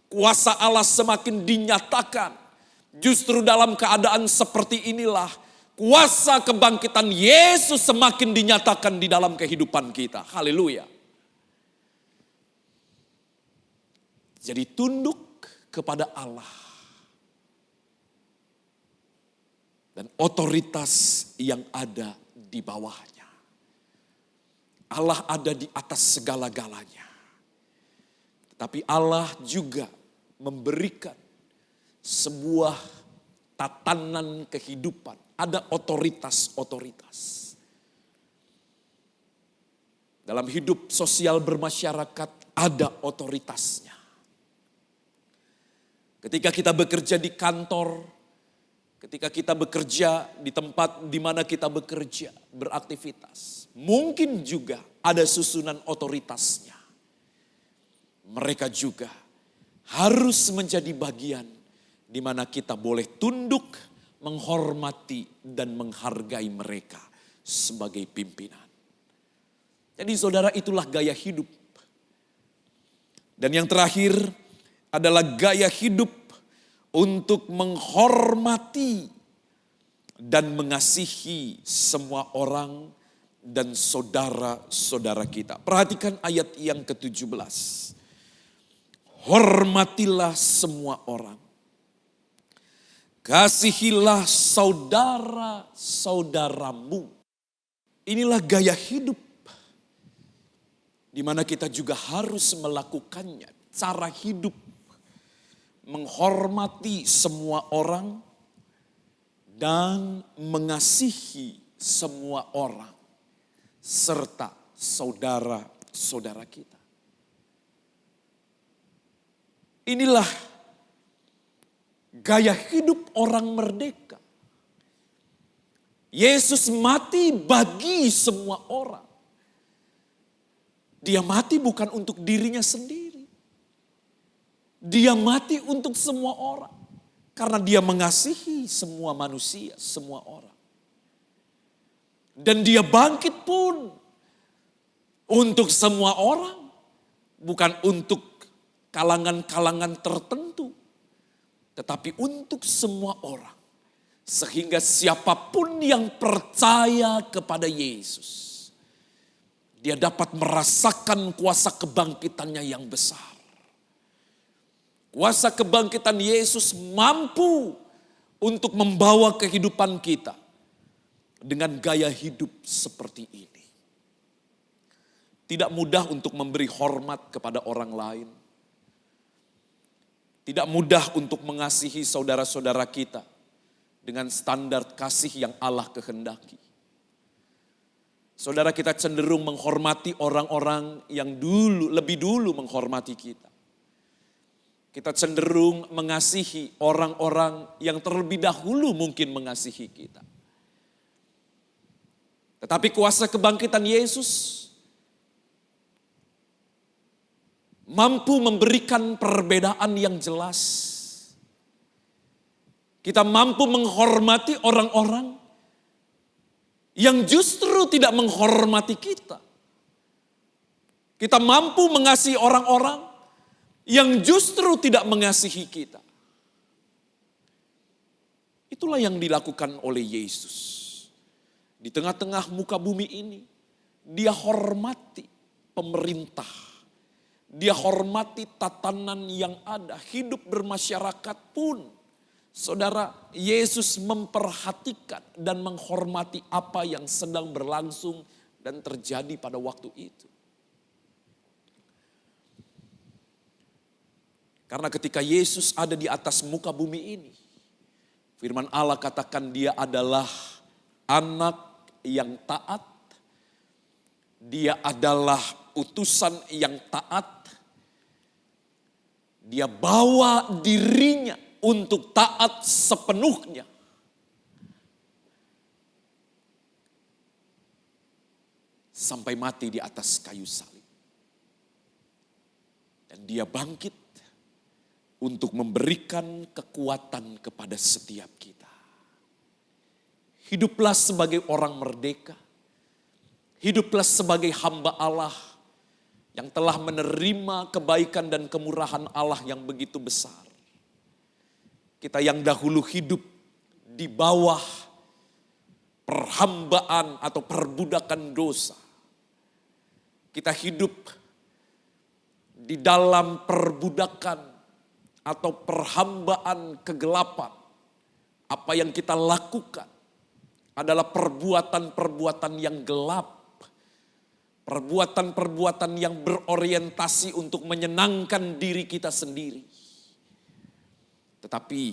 S2: kuasa Allah semakin dinyatakan. Justru dalam keadaan seperti inilah, kuasa kebangkitan Yesus semakin dinyatakan di dalam kehidupan kita. Haleluya. Jadi tunduk kepada Allah. Dan otoritas yang ada di bawahnya. Allah ada di atas segala-galanya. Tetapi Allah juga memberikan sebuah tatanan kehidupan. Ada otoritas-otoritas. Dalam hidup sosial bermasyarakat ada otoritasnya. Ketika kita bekerja di kantor, ketika kita bekerja di tempat di mana kita bekerja, beraktivitas, mungkin juga ada susunan otoritasnya. Mereka juga harus menjadi bagian di mana kita boleh tunduk, menghormati dan menghargai mereka sebagai pimpinan. Jadi saudara, itulah gaya hidup. Dan yang terakhir adalah gaya hidup untuk menghormati dan mengasihi semua orang dan saudara-saudara kita. Perhatikan ayat yang ke-17. Hormatilah semua orang. Kasihilah saudara-saudaramu. Inilah gaya hidup di mana kita juga harus melakukannya. Cara hidup menghormati semua orang dan mengasihi semua orang serta saudara-saudara kita. Inilah gaya hidup orang merdeka. Yesus mati bagi semua orang. Dia mati bukan untuk dirinya sendiri. Dia mati untuk semua orang. Karena dia mengasihi semua manusia, semua orang. Dan dia bangkit pun untuk semua orang. Bukan untuk kalangan-kalangan tertentu. Tetapi untuk semua orang. Sehingga siapapun yang percaya kepada Yesus, dia dapat merasakan kuasa kebangkitannya yang besar. Kuasa kebangkitan Yesus mampu untuk membawa kehidupan kita dengan gaya hidup seperti ini. Tidak mudah untuk memberi hormat kepada orang lain. Tidak mudah untuk mengasihi saudara-saudara kita dengan standar kasih yang Allah kehendaki. Saudara, kita cenderung menghormati orang-orang yang lebih dulu menghormati kita. Kita cenderung mengasihi orang-orang yang terlebih dahulu mungkin mengasihi kita. Tetapi kuasa kebangkitan Yesus mampu memberikan perbedaan yang jelas. Kita mampu menghormati orang-orang yang justru tidak menghormati kita. Kita mampu mengasihi orang-orang yang justru tidak mengasihi kita. Itulah yang dilakukan oleh Yesus. Di tengah-tengah muka bumi ini, dia hormati pemerintah. Dia hormati tatanan yang ada, hidup bermasyarakat pun. Saudara, Yesus memperhatikan dan menghormati apa yang sedang berlangsung dan terjadi pada waktu itu. Karena ketika Yesus ada di atas muka bumi ini, firman Allah katakan dia adalah anak yang taat. Dia adalah utusan yang taat. Dia bawa dirinya untuk taat sepenuhnya. Sampai mati di atas kayu salib. Dan dia bangkit untuk memberikan kekuatan kepada setiap kita. Hiduplah sebagai orang merdeka. Hiduplah sebagai hamba Allah yang telah menerima kebaikan dan kemurahan Allah yang begitu besar. Kita yang dahulu hidup di bawah perhambaan atau perbudakan dosa. Kita hidup di dalam perbudakan atau perhambaan kegelapan. Apa yang kita lakukan adalah perbuatan-perbuatan yang gelap. Perbuatan-perbuatan yang berorientasi untuk menyenangkan diri kita sendiri. Tetapi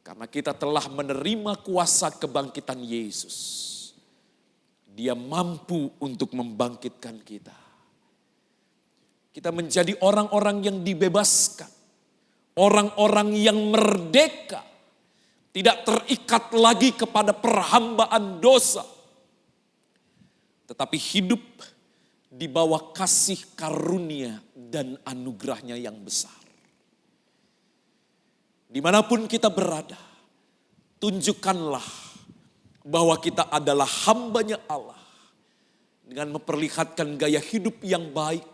S2: karena kita telah menerima kuasa kebangkitan Yesus, dia mampu untuk membangkitkan kita. Kita menjadi orang-orang yang dibebaskan, orang-orang yang merdeka, tidak terikat lagi kepada perhambaan dosa, tetapi hidup di bawah kasih karunia dan anugerahnya yang besar. Dimanapun kita berada, tunjukkanlah bahwa kita adalah hambanya Allah. Dengan memperlihatkan gaya hidup yang baik.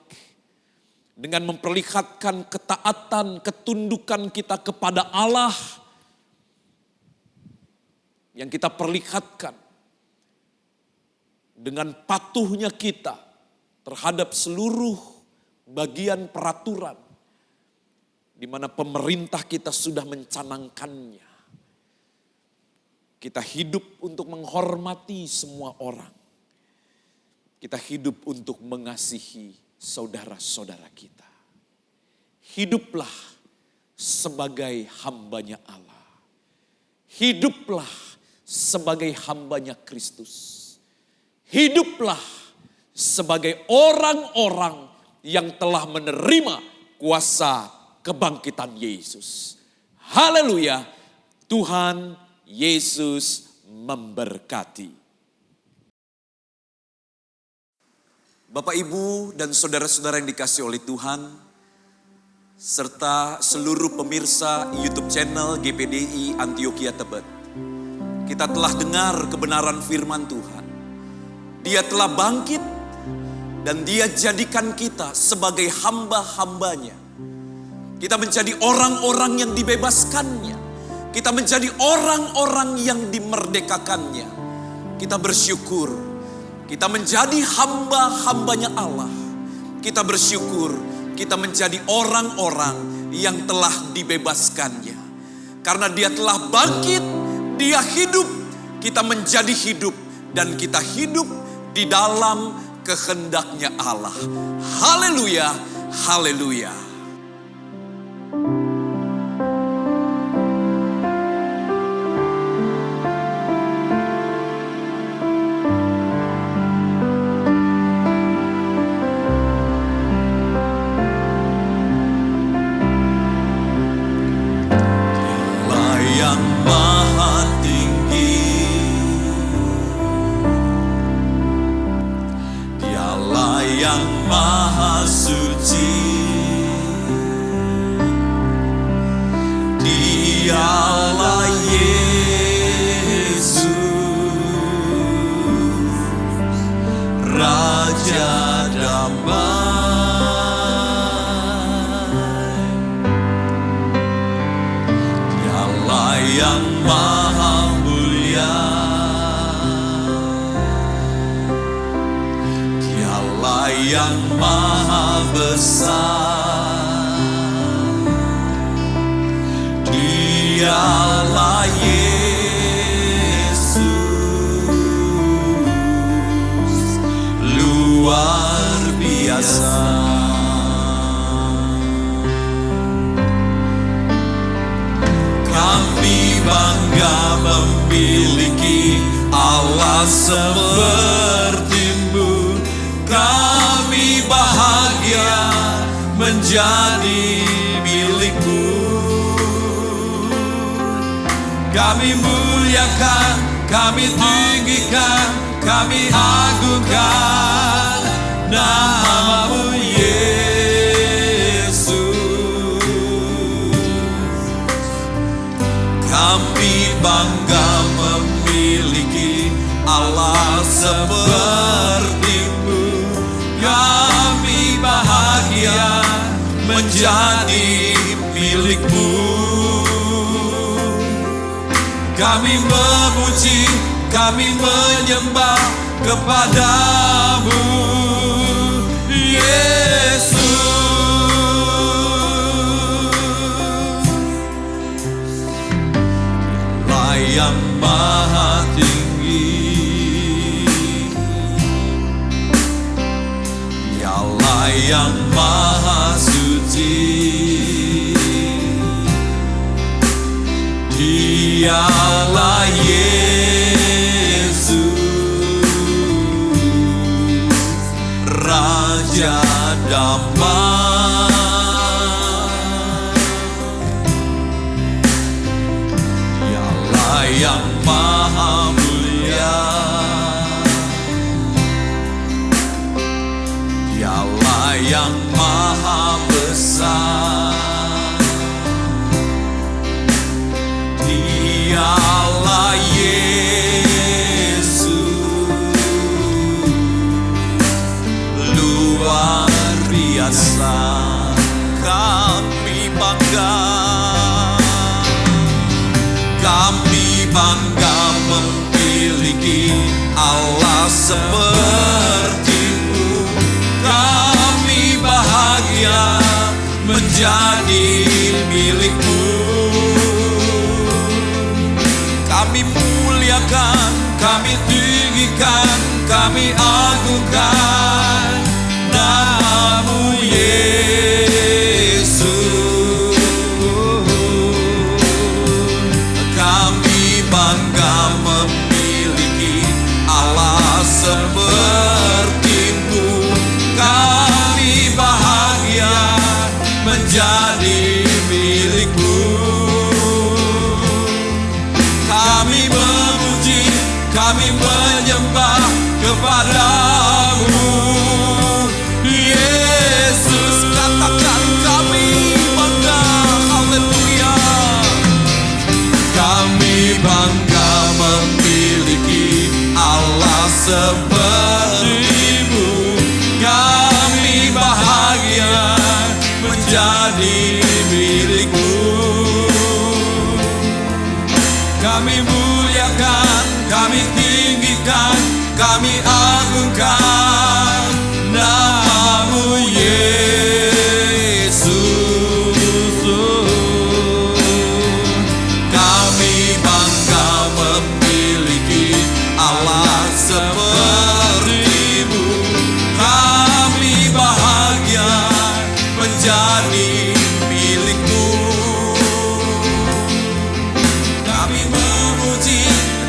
S2: Dengan memperlihatkan ketaatan, ketundukan kita kepada Allah. Yang kita perlihatkan. Dengan patuhnya kita terhadap seluruh bagian peraturan. Di mana pemerintah kita sudah mencanangkannya. Kita hidup untuk menghormati semua orang. Kita hidup untuk mengasihi saudara-saudara kita. Hiduplah sebagai hambanya Allah. Hiduplah sebagai hambanya Kristus. Hiduplah sebagai orang-orang yang telah menerima kuasa kebangkitan Yesus. Haleluya. Tuhan Yesus memberkati. Bapak, Ibu, dan saudara-saudara yang dikasihi oleh Tuhan, serta seluruh pemirsa YouTube channel GPDI Antioquia Tebet. Kita telah dengar kebenaran firman Tuhan. Dia telah bangkit dan dia jadikan kita sebagai hamba-hambanya. Kita menjadi orang-orang yang dibebaskannya. Kita menjadi orang-orang yang dimerdekakannya. Kita bersyukur. Kita menjadi hamba-hambanya Allah. Kita bersyukur. Kita menjadi orang-orang yang telah dibebaskannya. Karena dia telah bangkit, dia hidup. Kita menjadi hidup. Dan kita hidup di dalam kehendaknya Allah. Haleluya, haleluya. yang maha suci, Dialah Yesus, Raja damai. Dialah yang maha mulia, Dialah yang maha besar, Dialah Yesus, luar biasa. Kami bangga memiliki Allah seperti-Mu. Kami bahagia menjadi milik-Mu. Kami muliakan, kami tinggikan, kami agungkan nama-Mu Yesus. Kami bangga memiliki Allah seperti-Mu. Kami bahagia menjadi milik-Mu. Kami memuji, kami menyembah kepada-Mu Yesus. Dialah yang maha tinggi, Dialah yang maha suci, Dialah Yesus, Raja damai. Dialah yang maha mulia, Dialah yang maha besar, Dialah Yesus, luar biasa. Kami bangga, kami bangga memiliki Allah seperti-Mu. Kami bahagia menjadi milik-Mu. Kami muliakan, kami tinggikan, kami agungkan nama-Mu Yesus. Kami bangga memiliki Allah seperti-Mu. Kami bahagia menjadi milik-Mu. Kami memuji, kami menyembah kepada-Mu Yesus. Katakan kami bangga, haleluya. Kami bangga memiliki Allah seperti-Mu. Kami bahagia menjadi milik-Mu. Kami muliakan, kami tinggikan, kami agungkan nama-Mu Yesus. Kami bangga memiliki Allah seperti-Mu. Kami bahagia menjadi milik-Mu. Kami memuji,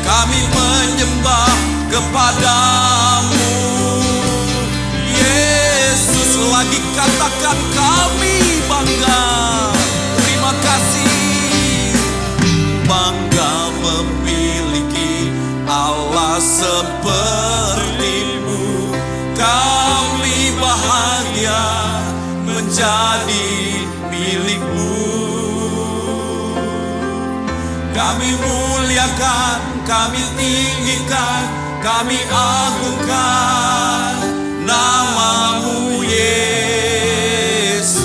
S2: kami menyembah kepada-Mu Yesus. Lagi katakan kami bangga, terima kasih. Bangga memiliki Allah seperti-Mu. Kami bahagia bahagia menjadi milik-Mu. Kami muliakan, kami tinggikan, kami agungkan nama-Mu Yesus.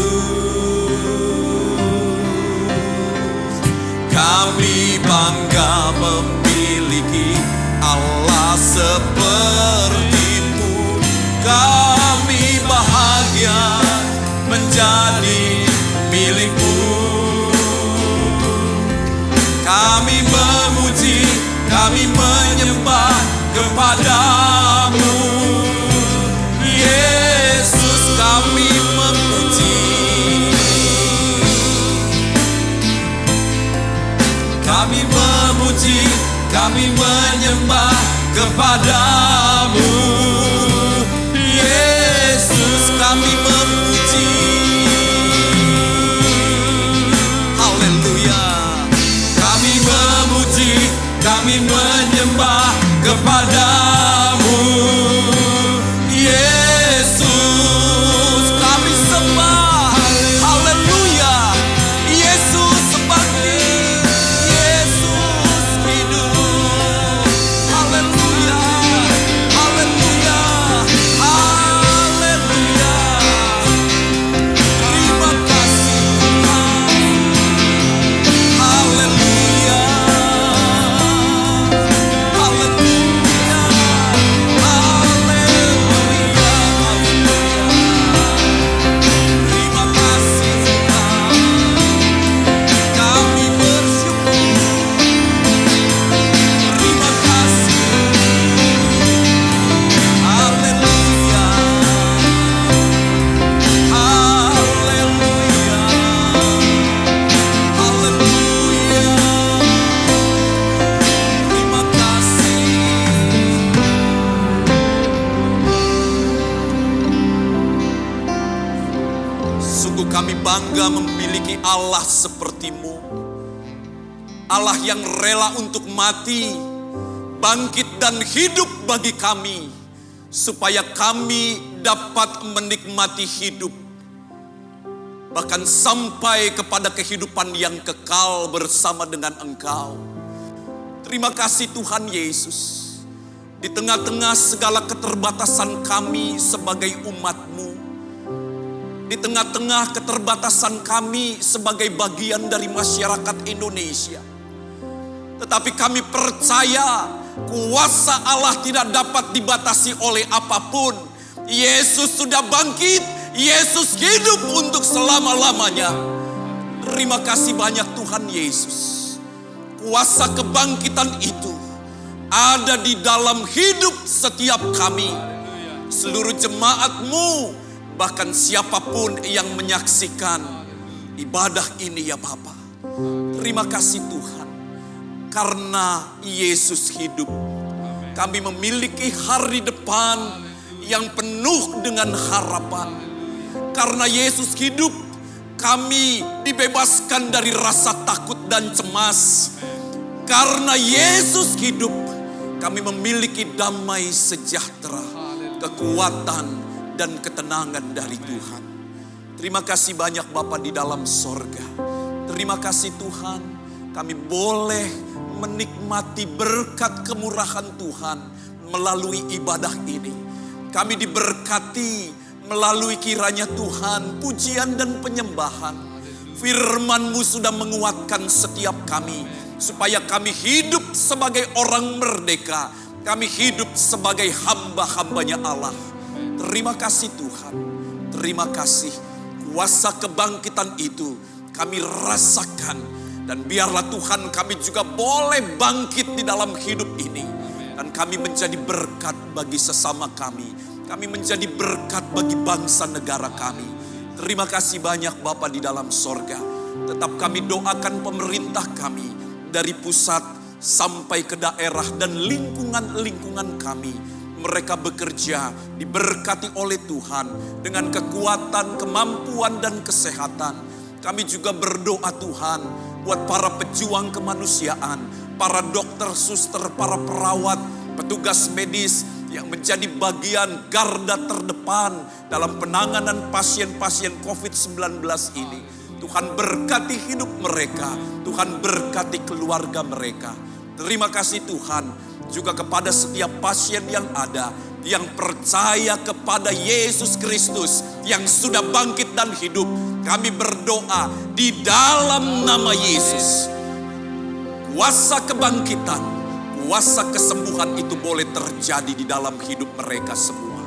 S2: Kami bangga memiliki Allah seperti-Mu. Kami bahagia menjadi milik-Mu. Kami memuji, kami menyembah kepada-Mu Yesus. Kami memuji, kami memuji, kami menyembah kepada-Mu Yesus. Kami memuji, haleluya. Kami memuji, kami menyembah kepada-Mu Yesus. Kami sembah, haleluya. Yesus bangkit, Yesus hidup, haleluya, haleluya, haleluya. Terima kasih Tuhan, haleluya, haleluya, haleluya, haleluya. Terima kasih Tuhan, kami bersyukur. Terima kasih, haleluya, haleluya, haleluya. Terima kasih. Sungguh kami bangga memiliki Allah seperti-Mu. Allah yang rela untuk mati, bangkit dan hidup bagi kami, supaya kami dapat menikmati hidup, bahkan sampai kepada kehidupan yang kekal bersama dengan Engkau. Terima kasih Tuhan Yesus. Di tengah-tengah segala keterbatasan kami sebagai umat-Mu, di tengah-tengah keterbatasan kami sebagai bagian dari masyarakat Indonesia, tetapi kami percaya kuasa Allah tidak dapat dibatasi oleh apapun. Yesus sudah bangkit, Yesus hidup untuk selama-lamanya. Terima kasih banyak Tuhan Yesus. Kuasa kebangkitan itu ada di dalam hidup setiap kami, seluruh jemaat-Mu, bahkan siapapun yang menyaksikan ibadah ini ya Bapa. Terima kasih Tuhan, karena Yesus hidup, kami memiliki hari depan yang penuh dengan harapan. Karena Yesus hidup, kami dibebaskan dari rasa takut dan cemas. Karena Yesus hidup, kami memiliki damai sejahtera, kekuatan, dan ketenangan dari Tuhan. Terima kasih banyak Bapa di dalam sorga. Terima kasih Tuhan, kami boleh menikmati berkat kemurahan Tuhan melalui ibadah ini. Kami diberkati melalui kiranya Tuhan pujian dan penyembahan. Firman-Mu sudah menguatkan setiap kami, supaya kami hidup sebagai orang merdeka. Kami hidup sebagai hamba-hambanya Allah. Terima kasih Tuhan, terima kasih. Kuasa kebangkitan itu kami rasakan. Dan biarlah Tuhan kami juga boleh bangkit di dalam hidup ini. Dan kami menjadi berkat bagi sesama kami. Kami menjadi berkat bagi bangsa negara kami. Terima kasih banyak Bapa di dalam sorga. Tetap kami doakan pemerintah kami, dari pusat sampai ke daerah dan lingkungan-lingkungan kami. Mereka bekerja diberkati oleh Tuhan dengan kekuatan, kemampuan, dan kesehatan. Kami juga berdoa Tuhan buat para pejuang kemanusiaan, para dokter, suster, para perawat, petugas medis yang menjadi bagian garda terdepan dalam penanganan pasien-pasien COVID-19 ini. Tuhan berkati hidup mereka, Tuhan berkati keluarga mereka. Terima kasih Tuhan juga kepada setiap pasien yang ada, yang percaya kepada Yesus Kristus yang sudah bangkit dan hidup. Kami berdoa di dalam nama Yesus, kuasa kebangkitan, kuasa kesembuhan itu boleh terjadi di dalam hidup mereka semua.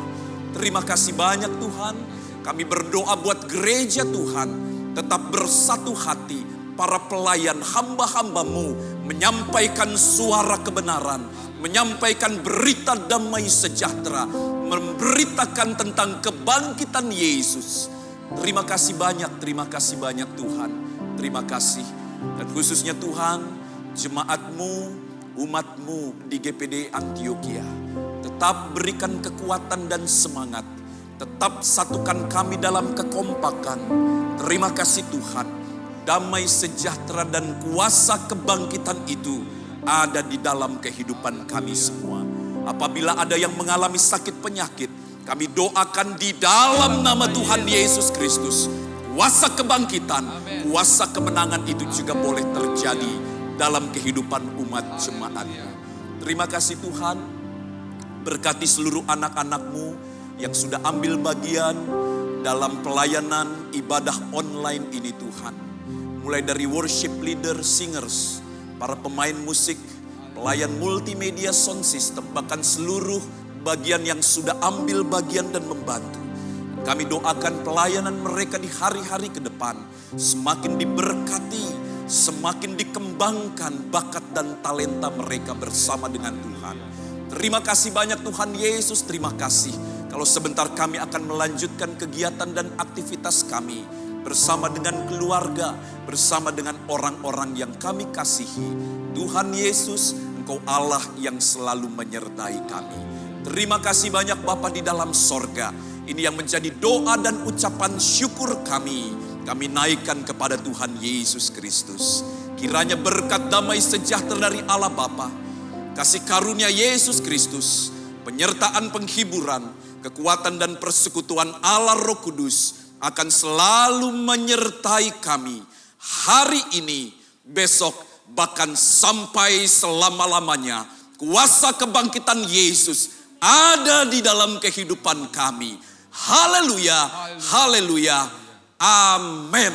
S2: Terima kasih banyak Tuhan. Kami berdoa buat gereja Tuhan tetap bersatu hati, para pelayan hamba-hambamu menyampaikan suara kebenaran, menyampaikan berita damai sejahtera, memberitakan tentang kebangkitan Yesus. Terima kasih banyak Tuhan. Terima kasih. Dan khususnya Tuhan, jemaatmu, umatmu di GPD Antioquia, tetap berikan kekuatan dan semangat. Tetap satukan kami dalam kekompakan. Terima kasih Tuhan. Damai sejahtera dan kuasa kebangkitan itu ada di dalam kehidupan kami semua. Apabila ada yang mengalami sakit penyakit, kami doakan di dalam nama Tuhan Yesus Kristus. Kuasa kebangkitan, kuasa kemenangan itu juga boleh terjadi dalam kehidupan umat jemaat-Mu. Terima kasih Tuhan. Berkati seluruh anak-anak-Mu yang sudah ambil bagian dalam pelayanan ibadah online ini Tuhan. Mulai dari worship leader, singers, para pemain musik, pelayan multimedia sound system, bahkan seluruh bagian yang sudah ambil bagian dan membantu. Kami doakan pelayanan mereka di hari-hari ke depan semakin diberkati, semakin dikembangkan bakat dan talenta mereka bersama dengan Tuhan. Terima kasih banyak Tuhan Yesus, terima kasih. Kalau sebentar kami akan melanjutkan kegiatan dan aktivitas kami bersama dengan keluarga, bersama dengan orang-orang yang kami kasihi. Tuhan Yesus, Engkau Allah yang selalu menyertai kami. Terima kasih banyak Bapa di dalam sorga. Ini yang menjadi doa dan ucapan syukur kami. Kami naikkan kepada Tuhan Yesus Kristus. Kiranya berkat damai sejahtera dari Allah Bapa, kasih karunia Yesus Kristus, penyertaan penghiburan, kekuatan dan persekutuan Allah Roh Kudus akan selalu menyertai kami hari ini, besok, bahkan sampai selama-lamanya. Kuasa kebangkitan Yesus ada di dalam kehidupan kami. Haleluya, haleluya, amin.